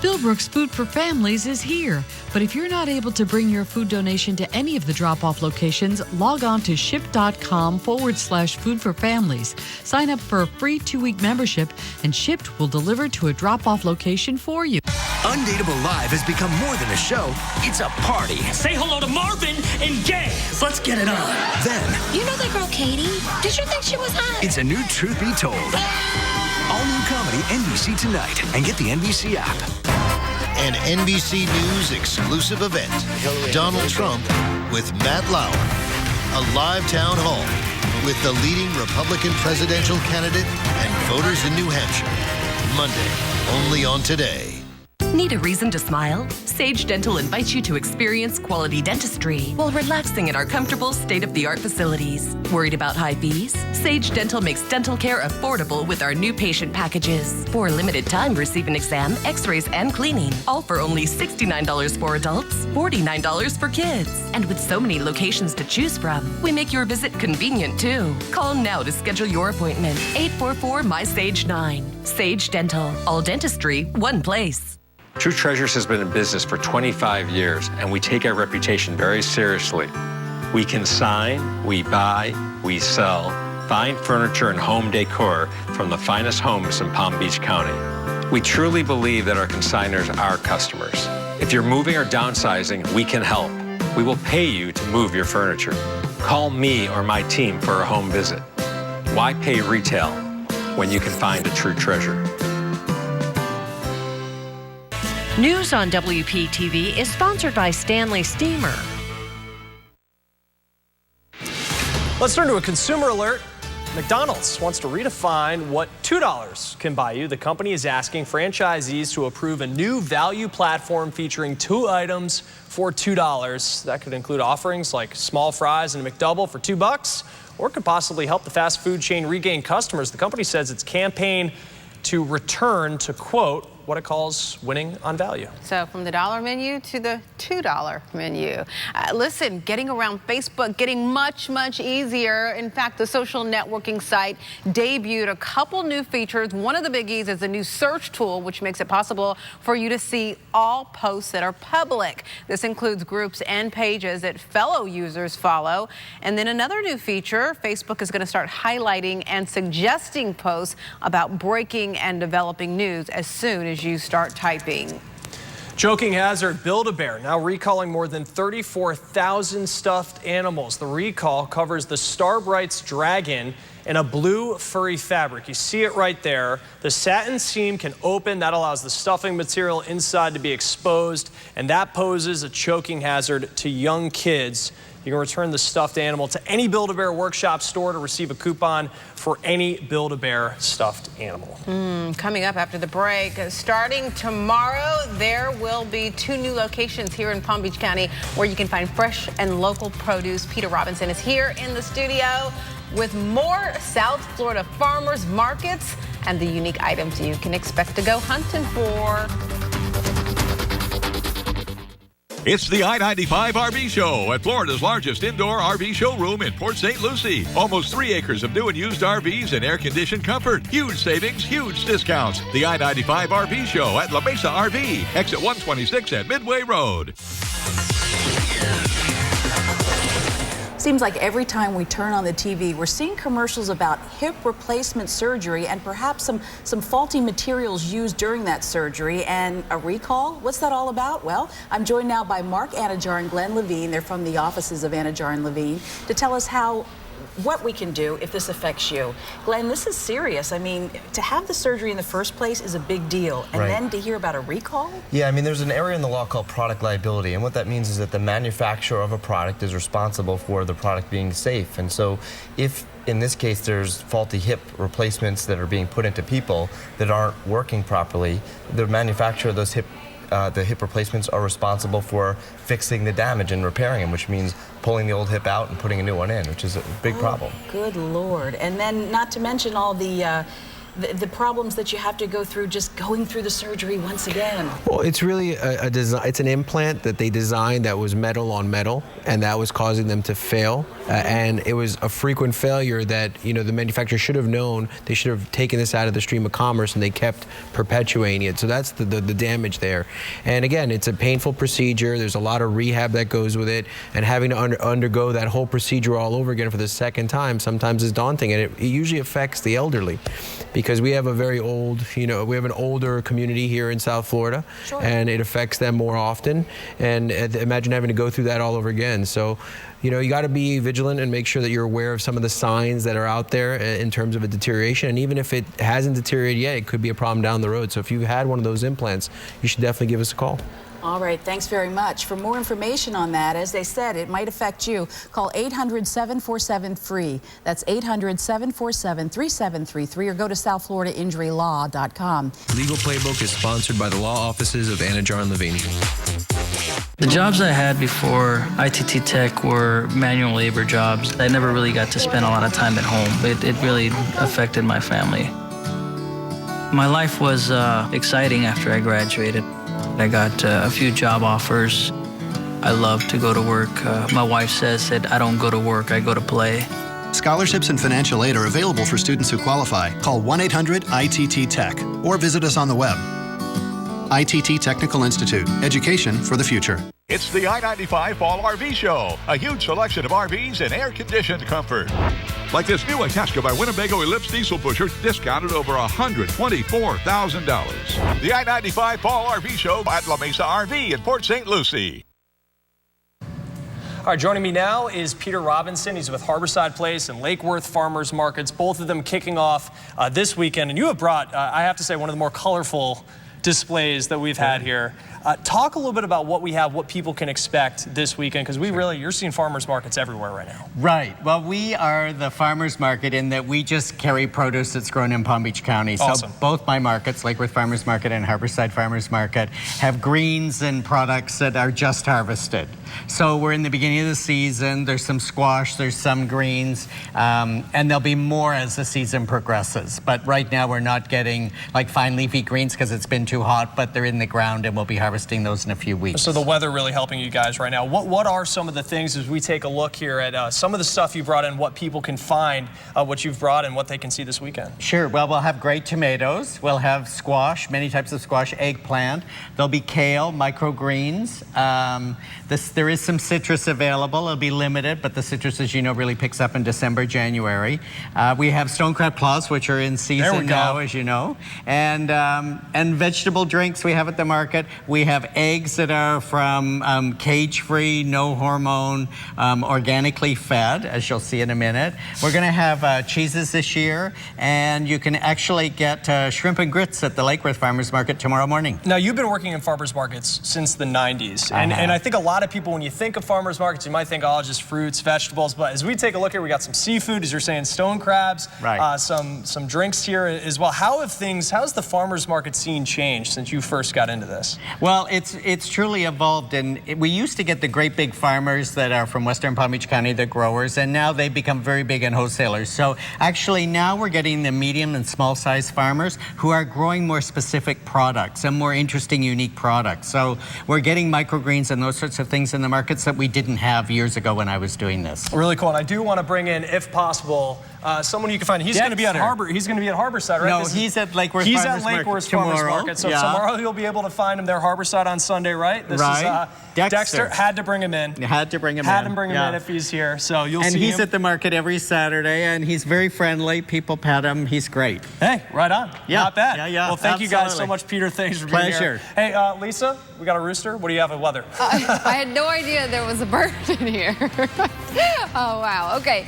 Philbrook's Food for Families is here. But if you're not able to bring your food donation to any of the drop-off locations, log on to ship.com/food for families. Sign up for a free 2-week membership, and Shipt will deliver to a drop-off location for you. Undateable Live has become more than a show. It's a party. Say hello to Marvin and Gaze. Let's get it on. Then, You know that girl Katie? Did you think she was hot? it's a new Truth Be Told. All new comedy NBC Tonight, and get the NBC app. An NBC News exclusive event. Donald Trump with Matt Lauer. A live town hall with the leading Republican presidential candidate and voters in New Hampshire. Monday, only on Today. Need a reason to smile? Sage Dental invites you to experience quality dentistry while relaxing in our comfortable, state-of-the-art facilities. Worried about high fees? Sage Dental makes dental care affordable with our new patient packages. For a limited time, receive an exam, x-rays, and cleaning, all for only $69 for adults, $49 for kids. And with so many locations to choose from, we make your visit convenient too. Call now to schedule your appointment. 844-MY-SAGE-9. Sage Dental. All dentistry, one place. True Treasures has been in business for 25 years, and we take our reputation very seriously. We consign, we buy, we sell fine furniture and home decor from the finest homes in Palm Beach County. We truly believe that our consigners are customers. If you're moving or downsizing, we can help. We will pay you to move your furniture. Call me or my team for a home visit. Why pay retail when you can find a true treasure? News on WPTV is sponsored by Stanley Steamer. Let's turn to a consumer alert. McDonald's wants to redefine what $2 can buy you. The company is asking franchisees to approve a new value platform featuring 2 items for $2. That could include offerings like small fries and a McDouble for $2, or could possibly help the fast food chain regain customers. The company says its campaign to return to, quote, what it calls winning on value. So from the $1 menu to the $2 menu. Listen, getting around Facebook getting much, much easier. In fact, the social networking site debuted a couple new features. One of the biggies is a new search tool, which makes it possible for you to see all posts that are public. This includes groups and pages that fellow users follow. And then another new feature, Facebook is going to start highlighting and suggesting posts about breaking and developing news as soon as you start typing. Choking hazard, Build-A-Bear now recalling more than 34,000 stuffed animals. The recall covers the Starbright's dragon in a blue furry fabric. You see it right there. The satin seam can open. That allows the stuffing material inside to be exposed, and that poses a choking hazard to young kids. You can return the stuffed animal to any Build-A-Bear Workshop store to receive a coupon for any Build-A-Bear stuffed animal. Coming up after the break, starting tomorrow, there will be 2 new locations here in Palm Beach County where you can find fresh and local produce. Peter Robinson is here in the studio with more South Florida farmers markets and the unique items you can expect to go hunting for. It's the I-95 RV Show at Florida's largest indoor RV showroom in Port St. Lucie. Almost 3 acres of new and used RVs and air-conditioned comfort. Huge savings, huge discounts. The I-95 RV Show at La Mesa RV, exit 126 at Midway Road. Seems like every time we turn on the TV, we're seeing commercials about hip replacement surgery and perhaps some faulty materials used during that surgery and a recall. What's that all about? Well, I'm joined now by Mark Anajar and Glenn Levine. They're from the offices of Anajar and Levine to tell us what we can do if this affects you. Glenn, this is serious. I mean, to have the surgery in the first place is a big deal. And then to hear about a recall? Yeah, I mean, there's an area in the law called product liability. And what that means is that the manufacturer of a product is responsible for the product being safe. And so if, in this case, there's faulty hip replacements that are being put into people that aren't working properly, the manufacturer of those hip replacements are responsible for fixing the damage and repairing them, which means pulling the old hip out and putting a new one in, which is a big problem. Good Lord. And then not to mention all the problems that you have to go through just going through the surgery once again. Well, it's really a design. It's an implant that they designed that was metal on metal, and that was causing them to fail. And it was a frequent failure that, you know, the manufacturer should have known. They should have taken this out of the stream of commerce, and they kept perpetuating it. So that's the damage there. And again, it's a painful procedure. There's a lot of rehab that goes with it, and having to undergo that whole procedure all over again for the second time sometimes is daunting, and it usually affects the elderly. Because we have a very old, we have an older community here in South Florida, and it affects them more often. And imagine having to go through that all over again. So, you got to be vigilant and make sure that you're aware of some of the signs that are out there in terms of a deterioration. And even if it hasn't deteriorated yet, it could be a problem down the road. So if you've had one of those implants, you should definitely give us a call. All right, thanks very much. For more information on that, as they said, it might affect you. Call 800-747-FREE. That's 800-747-3733 or go to southfloridainjurylaw.com. Legal Playbook is sponsored by the law offices of Anajar and Levine. The jobs I had before ITT Tech were manual labor jobs. I never really got to spend a lot of time at home. It really affected my family. My life was exciting after I graduated. I got a few job offers. I love to go to work. My wife says that I don't go to work, I go to play. Scholarships and financial aid are available for students who qualify. Call 1-800-ITT-TECH or visit us on the web. ITT Technical Institute. Education for the future. It's the I-95 Fall RV Show. A huge selection of RVs and air-conditioned comfort. Like this new Itasca by Winnebago Ellipse diesel pusher, discounted over $124,000. The I-95 Fall RV Show at La Mesa RV in Port St. Lucie. All right, joining me now is Peter Robinson. He's with Harborside Place and Lake Worth Farmers Markets, both of them kicking off this weekend. And you have brought, I have to say, one of the more colorful displays that we've had here. Talk a little bit about what we have, what people can expect this weekend, because you're seeing farmers markets everywhere right now. Right. Well, we are the farmers market in that we just carry produce that's grown in Palm Beach County. Awesome. So both my markets, Lake Worth Farmers Market and Harborside Farmers Market, have greens and products that are just harvested. So we're in the beginning of the season. There's some squash, there's some greens, and there'll be more as the season progresses. But right now we're not getting like fine leafy greens because it's been too hot, but they're in the ground and we'll be harvesting those in a few weeks. So the weather really helping you guys right now. What are some of the things as we take a look here at some of the stuff you brought in, what people can find, what you've brought and what they can see this weekend? Sure. Well, we'll have great tomatoes. We'll have squash, many types of squash, eggplant. There'll be kale, microgreens. There is some citrus available. It'll be limited, but the citrus, as you know, really picks up in December, January. We have stone crab claws, which are in season now, as you know. And vegetable drinks we have at the market. We have eggs that are from cage-free, no hormone, organically fed, as you'll see in a minute. We're going to have cheeses this year, and you can actually get shrimp and grits at the Lake Worth Farmers Market tomorrow morning. Now, you've been working in farmers markets since the 90s, and I think a lot of people, when you think of farmers markets, you might think, oh, just fruits, vegetables, but as we take a look here, we got some seafood, as you're saying, stone crabs, right. Some drinks here as well. How's the farmers market scene changed since you first got into this? Well, it's truly evolved, and we used to get the great big farmers that are from Western Palm Beach County, the growers, and now they've become very big in wholesalers. So actually now we're getting the medium and small size farmers who are growing more specific products and more interesting, unique products. So we're getting microgreens and those sorts of things in the markets that we didn't have years ago when I was doing this. Really cool, and I do want to bring in, if possible, someone you can find. He's going to be at Harborside, right? No, he's at Lake Worth Farmers Market. So tomorrow you'll be able to find him there, Harborside on Sunday, right? This is Dexter. Had to bring him in. Had to bring him in if he's here. So you'll see him. And he's at the market every Saturday, and he's very friendly. People pet him. He's great. Hey, right on. Yeah. Not bad. Yeah. Well, thank you guys so much, Peter. Thanks for being here. Pleasure. Hey, Lisa, we got a rooster. What do you have with weather? I had no idea there was a bird in here. Oh, wow. Okay.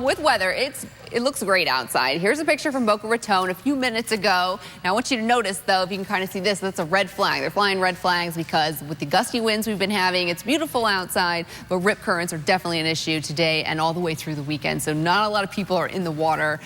With weather, it looks great outside. Here's a picture from Boca Raton a few minutes ago. Now, I want you to notice, though, if you can kind of see this, that's a red flag. They're flying red flags because with the gusty winds we've been having, it's beautiful outside, but rip currents are definitely an issue today and all the way through the weekend. So not a lot of people are in the water,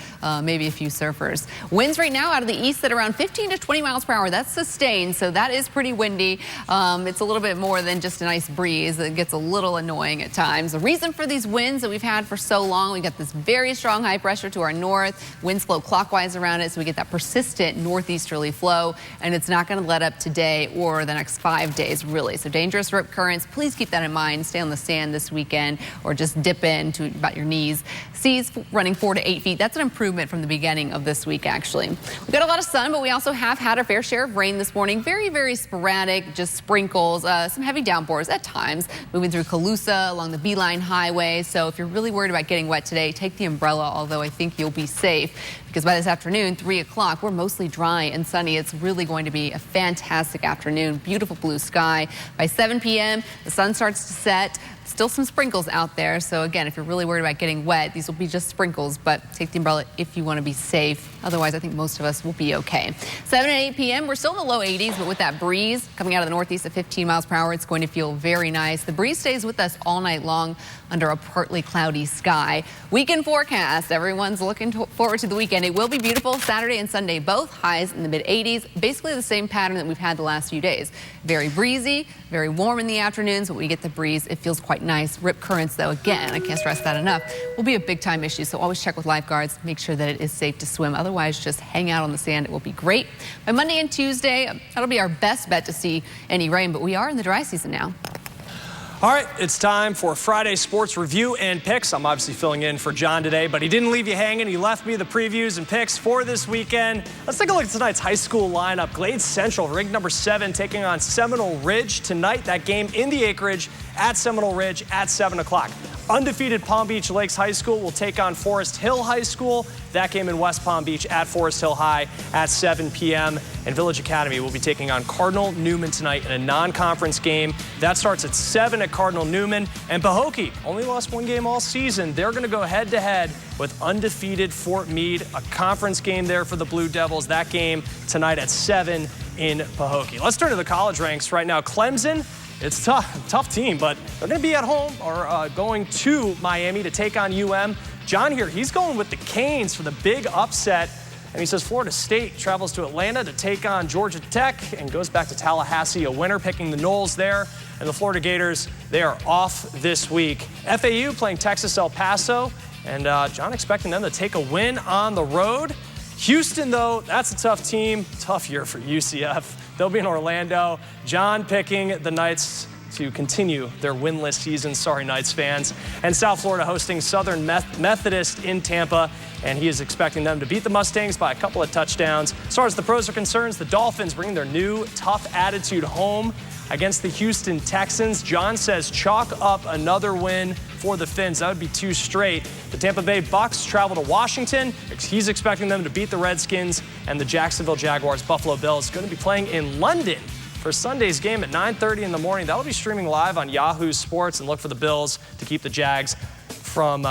maybe a few surfers. Winds right now out of the east at around 15 to 20 miles per hour. That's sustained, so that is pretty windy. It's a little bit more than just a nice breeze. It gets a little annoying at times. The reason for these winds that we've had for so long, we got this very strong high pressure to our north, winds flow clockwise around it, so we get that persistent northeasterly flow, and it's not going to let up today or the next 5 days, really. So dangerous rip currents, please keep that in mind. Stay on the sand this weekend or just dip in to about your knees. Seas running 4 to 8 feet. That's an improvement from the beginning of this week, actually. We've got a lot of sun, but we also have had our fair share of rain this morning. Very, very sporadic, just sprinkles, some heavy downpours at times, moving through Colusa along the Beeline Highway. So if you're really worried about getting wet today, take the umbrella, although I think you'll be safe because by this afternoon, 3 o'clock, we're mostly dry and sunny. It's really going to be a fantastic afternoon. Beautiful blue sky. By 7 p.m., the sun starts to set. Still some sprinkles out there. So again, if you're really worried about getting wet, these will be just sprinkles, but take the umbrella if you want to be safe. Otherwise, I think most of us will be okay. 7 and 8 p.m. We're still in the low 80s, but with that breeze coming out of the northeast at 15 miles per hour, it's going to feel very nice. The breeze stays with us all night long under a partly cloudy sky. Weekend forecast. Everyone's looking forward to the weekend. It will be beautiful Saturday and Sunday, both highs in the mid 80s. Basically the same pattern that we've had the last few days. Very breezy, very warm in the afternoons, but we get the breeze. It feels quite nice. Rip currents, though, again, I can't stress that enough, will be a big time issue. So always check with lifeguards. Make sure that it is safe to swim. Otherwise, just hang out on the sand. It will be great. By Monday and Tuesday, that'll be our best bet to see any rain, but we are in the dry season now. All right, it's time for Friday Sports Review and Picks. I'm obviously filling in for John today, but he didn't leave you hanging. He left me the previews and picks for this weekend. Let's take a look at tonight's high school lineup. Glade Central, ranked number 7, taking on Seminole Ridge tonight. That game in the Acreage at Seminole Ridge at 7 o'clock. Undefeated Palm Beach Lakes High School will take on Forest Hill High School. That game in West Palm Beach at Forest Hill High at 7 p.m. And Village Academy will be taking on Cardinal Newman tonight in a non-conference game. That starts at 7 at Cardinal Newman. And Pahokee only lost one game all season. They're going to go head-to-head with undefeated Fort Meade. A conference game there for the Blue Devils. That game tonight at 7 in Pahokee. Let's turn to the college ranks right now. Clemson. It's tough team, but they're going to be at home or going to Miami to take on UM. John here, he's going with the Canes for the big upset. And he says Florida State travels to Atlanta to take on Georgia Tech and goes back to Tallahassee, a winner, picking the Noles there. And the Florida Gators, they are off this week. FAU playing Texas El Paso. And John expecting them to take a win on the road. Houston, though, that's a tough team. Tough year for UCF. They'll be in Orlando. John picking the Knights to continue their winless season. Sorry, Knights fans. And South Florida hosting Southern Methodist in Tampa. And he is expecting them to beat the Mustangs by a couple of touchdowns. As far as the pros are concerned, the Dolphins bringing their new tough attitude home against the Houston Texans. John says chalk up another win for the Fins. That would be 2 straight. The Tampa Bay Bucks travel to Washington. He's expecting them to beat the Redskins. And the Jacksonville Jaguars Buffalo Bills going to be playing in London for Sunday's game at 9:30 in the morning. That'll be streaming live on Yahoo Sports, and look for the Bills to keep the Jags from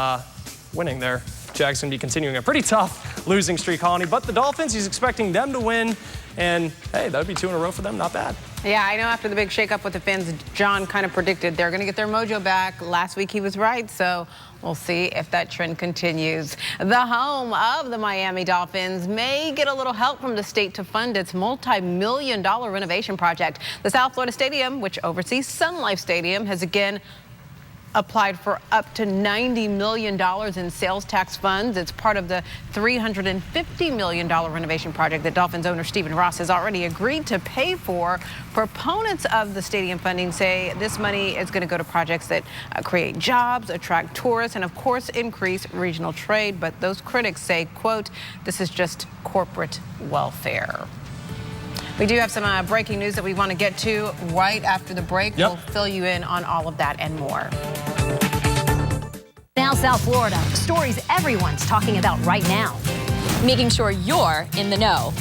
winning there. Jags going to be continuing a pretty tough losing streak, Colony. But the Dolphins, he's expecting them to win. And, hey, that would be 2 in a row for them. Not bad. Yeah, I know after the big shakeup with the Fins, John kind of predicted they're going to get their mojo back. Last week he was right, so we'll see if that trend continues. The home of the Miami Dolphins may get a little help from the state to fund its multi-million-dollar renovation project. The South Florida Stadium, which oversees Sun Life Stadium, has again applied for up to $90 million in sales tax funds. It's part of the $350 million renovation project that Dolphins owner Stephen Ross has already agreed to pay for. Proponents of the stadium funding say this money is going to go to projects that create jobs, attract tourists, and of course increase regional trade. But those critics say, quote, this is just corporate welfare. We do have some breaking news that we want to get to right after the break. Yep. We'll fill you in on all of that and more. Now South Florida, stories everyone's talking about right now. Making sure you're in the know.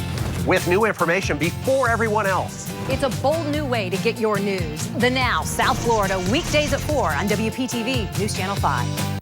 With new information before everyone else. It's a bold new way to get your news. The Now, South Florida, weekdays at 4 on WPTV, News Channel 5.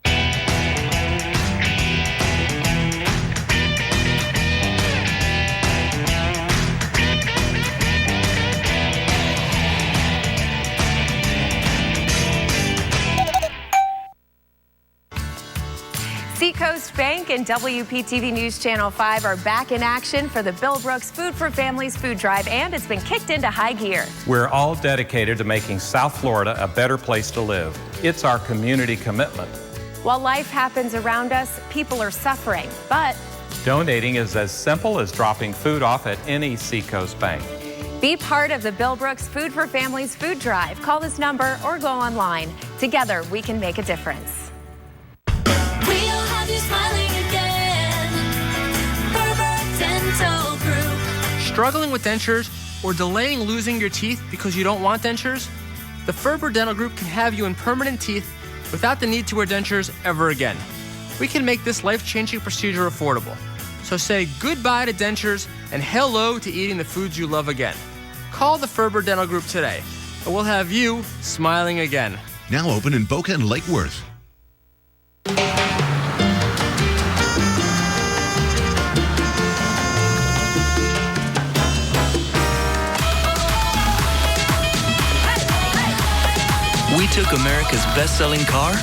Seacoast Bank and WPTV News Channel 5 are back in action for the Bill Brooks Food for Families food drive, and it's been kicked into high gear. We're all dedicated to making South Florida a better place to live. It's our community commitment. While life happens around us, people are suffering, but donating is as simple as dropping food off at any Seacoast Bank. Be part of the Bill Brooks Food for Families food drive. Call this number or go online. Together, we can make a difference. Struggling with dentures or delaying losing your teeth because you don't want dentures? The Ferber Dental Group can have you in permanent teeth without the need to wear dentures ever again. We can make this life-changing procedure affordable. So say goodbye to dentures and hello to eating the foods you love again. Call the Ferber Dental Group today, and we'll have you smiling again. Now open in Boca and Lake Worth. We took America's best-selling car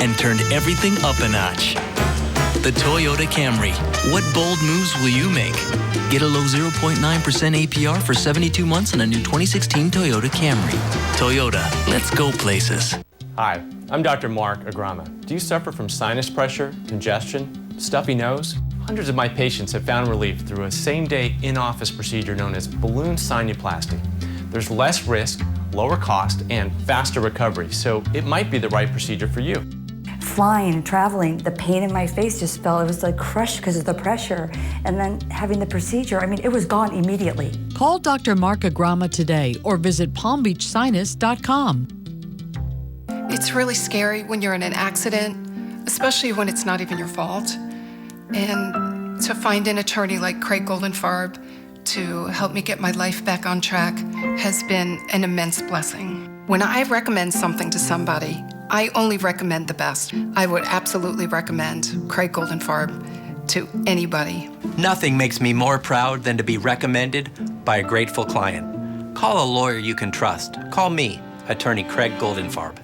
and turned everything up a notch. The Toyota Camry. What bold moves will you make? Get a low 0.9% APR for 72 months on a new 2016 Toyota Camry. Toyota, let's go places. Hi, I'm Dr. Mark Agrama. Do you suffer from sinus pressure, congestion, stuffy nose? Hundreds of my patients have found relief through a same-day in-office procedure known as balloon sinuplasty. There's less risk, lower cost, and faster recovery, so it might be the right procedure for you. Flying and traveling, the pain in my face just felt, it was like crushed because of the pressure. And then having the procedure, I mean, it was gone immediately. Call Dr. Mark Agrama today or visit palmbeachsinus.com. It's really scary when you're in an accident, especially when it's not even your fault. And to find an attorney like Craig Goldenfarb to help me get my life back on track has been an immense blessing. When I recommend something to somebody, I only recommend the best. I would absolutely recommend Craig Goldenfarb to anybody. Nothing makes me more proud than to be recommended by a grateful client. Call a lawyer you can trust. Call me, Attorney Craig Goldenfarb.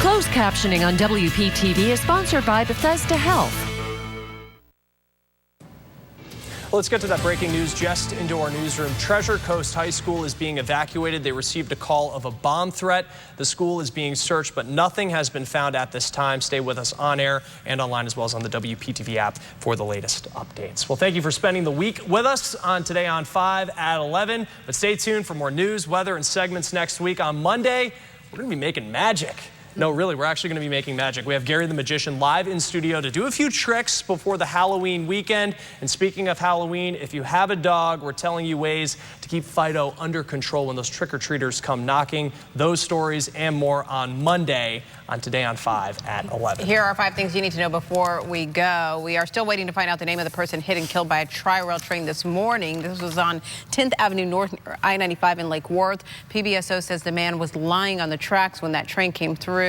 Closed captioning on WPTV is sponsored by Bethesda Health. Let's get to that breaking news just into our newsroom. Treasure Coast High School is being evacuated. They received a call of a bomb threat. The school is being searched, but nothing has been found at this time. Stay with us on air and online as well as on the WPTV app for the latest updates. Well, thank you for spending the week with us on Today on 5 at 11. But stay tuned for more news, weather, and segments next week. On Monday, we're going to be making magic. No, really, we're actually going to be making magic. We have Gary the Magician live in studio to do a few tricks before the Halloween weekend. And speaking of Halloween, if you have a dog, we're telling you ways to keep Fido under control when those trick-or-treaters come knocking. Those stories and more on Monday on Today on 5 at 11. Here are 5 things you need to know before we go. We are still waiting to find out the name of the person hit and killed by a tri-rail train this morning. This was on 10th Avenue North, I-95 in Lake Worth. PBSO says the man was lying on the tracks when that train came through.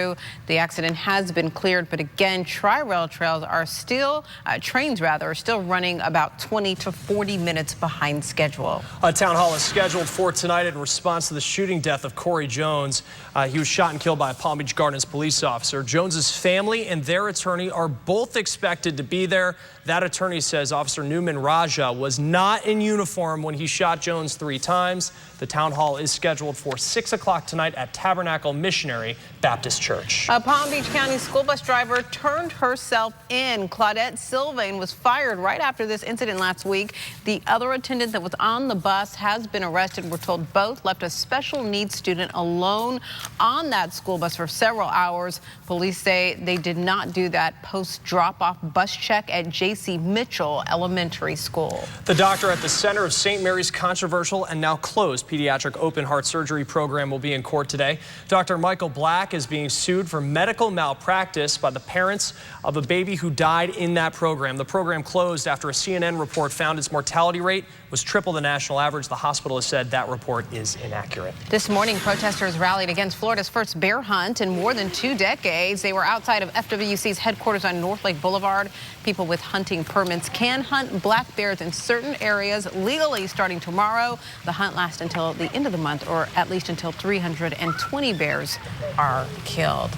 The accident has been cleared, but again, tri-rail trails are still, trains rather, are still running about 20 to 40 minutes behind schedule. A town hall is scheduled for tonight in response to the shooting death of Corey Jones. He was shot and killed by a Palm Beach Gardens police officer. Jones's family and their attorney are both expected to be there. That attorney says Officer Newman Raja was not in uniform when he shot Jones 3 times. The town hall is scheduled for 6 o'clock tonight at Tabernacle Missionary Baptist Church. A Palm Beach County school bus driver turned herself in. Claudette Sylvain was fired right after this incident last week. The other attendant that was on the bus has been arrested. We're told both left a special needs student alone on that school bus for several hours. Police say they did not do that post drop-off bus check at J.C. Mitchell Elementary School. The doctor at the center of St. Mary's controversial and now closed pediatric open heart surgery program will be in court today. Dr. Michael Black is being sued for medical malpractice by the parents of a baby who died in that program. The program closed after a CNN report found its mortality rate was triple the national average. The hospital has said that report is inaccurate. This morning, protesters rallied against Florida's first bear hunt in more than 2 decades. They were outside of FWC's headquarters on North Lake Boulevard. People with hunting permits can hunt black bears in certain areas legally starting tomorrow. The hunt lasts until the end of the month, or at least until 320 bears are killed.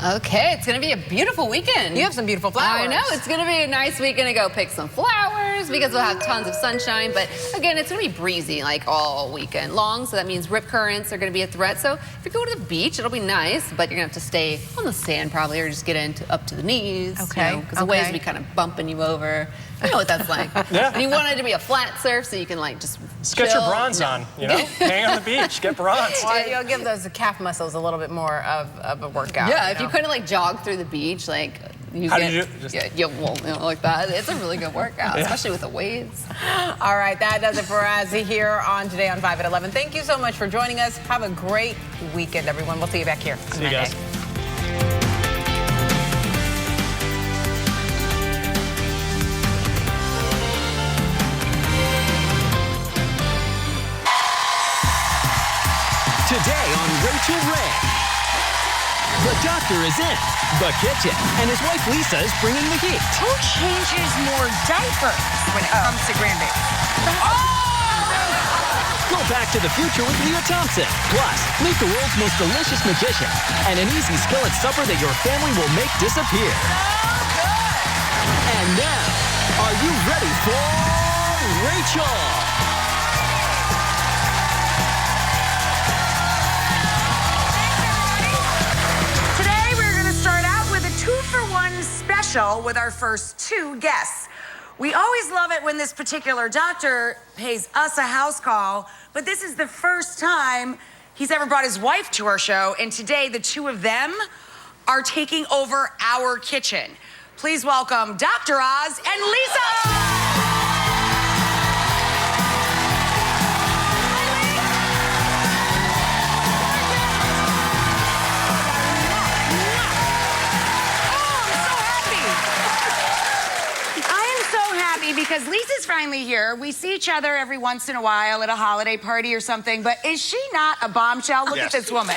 Okay, it's going to be a beautiful weekend. You have some beautiful flowers. I know. It's going to be a nice weekend to go pick some flowers because we'll have tons of sunshine. But again, it's going to be breezy like all weekend long. So that means rip currents are going to be a threat. So if you go to the beach, it'll be nice, but you're going to have to stay on the sand probably or just get up to the knees. Okay. Because the waves will be kind of bumping you over. You know what that's like. Yeah. And you want it to be a flat surf so you can like just get your bronze on, you know? Hang on the beach, get bronzed. Well, you'll give those calf muscles a little bit more of a workout. Yeah, if you couldn't like jog through the beach, like you How get, do you do it? well, like that. It's a really good workout, especially with the waves. All right, that does it for us here on Today on 5 at 11. Thank you so much for joining us. Have a great weekend, everyone. We'll see you back here on See you guys. doctor is in the kitchen, and his wife Lisa is bringing the heat. Who changes more diapers when it comes to grandbabies? Go back to the future with Leah Thompson. Plus, meet the world's most delicious magician and an easy skillet supper that your family will make disappear. And now, are you ready for Rachel? Today, we're going to start out with a 2-for-1 special with our first 2 guests. We always love it when this particular doctor pays us a house call, but this is the first time he's ever brought his wife to our show, and today the 2 of them are taking over our kitchen. Please welcome Dr. Oz and Lisa! Because Lisa's finally here. We see each other every once in a while at a holiday party or something, but is she not a bombshell? Look at this woman.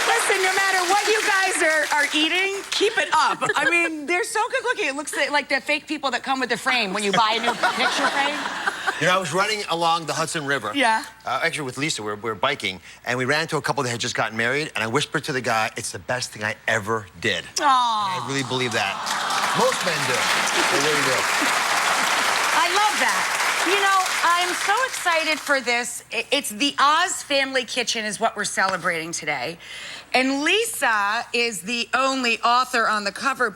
Listen, no matter what you guys are eating, keep it up. I mean, they're so good looking. It looks like the fake people that come with the frame when you buy a new picture frame. You know, I was running along the Hudson River. Yeah. Actually, with Lisa, we were biking, and we ran into a couple that had just gotten married, and I whispered to the guy, it's the best thing I ever did. Aww. I really believe that. Most men do. They really do. I love that. You know, I'm so excited for this. It's the Oz Family Kitchen is what we're celebrating today. And Lisa is the only author on the cover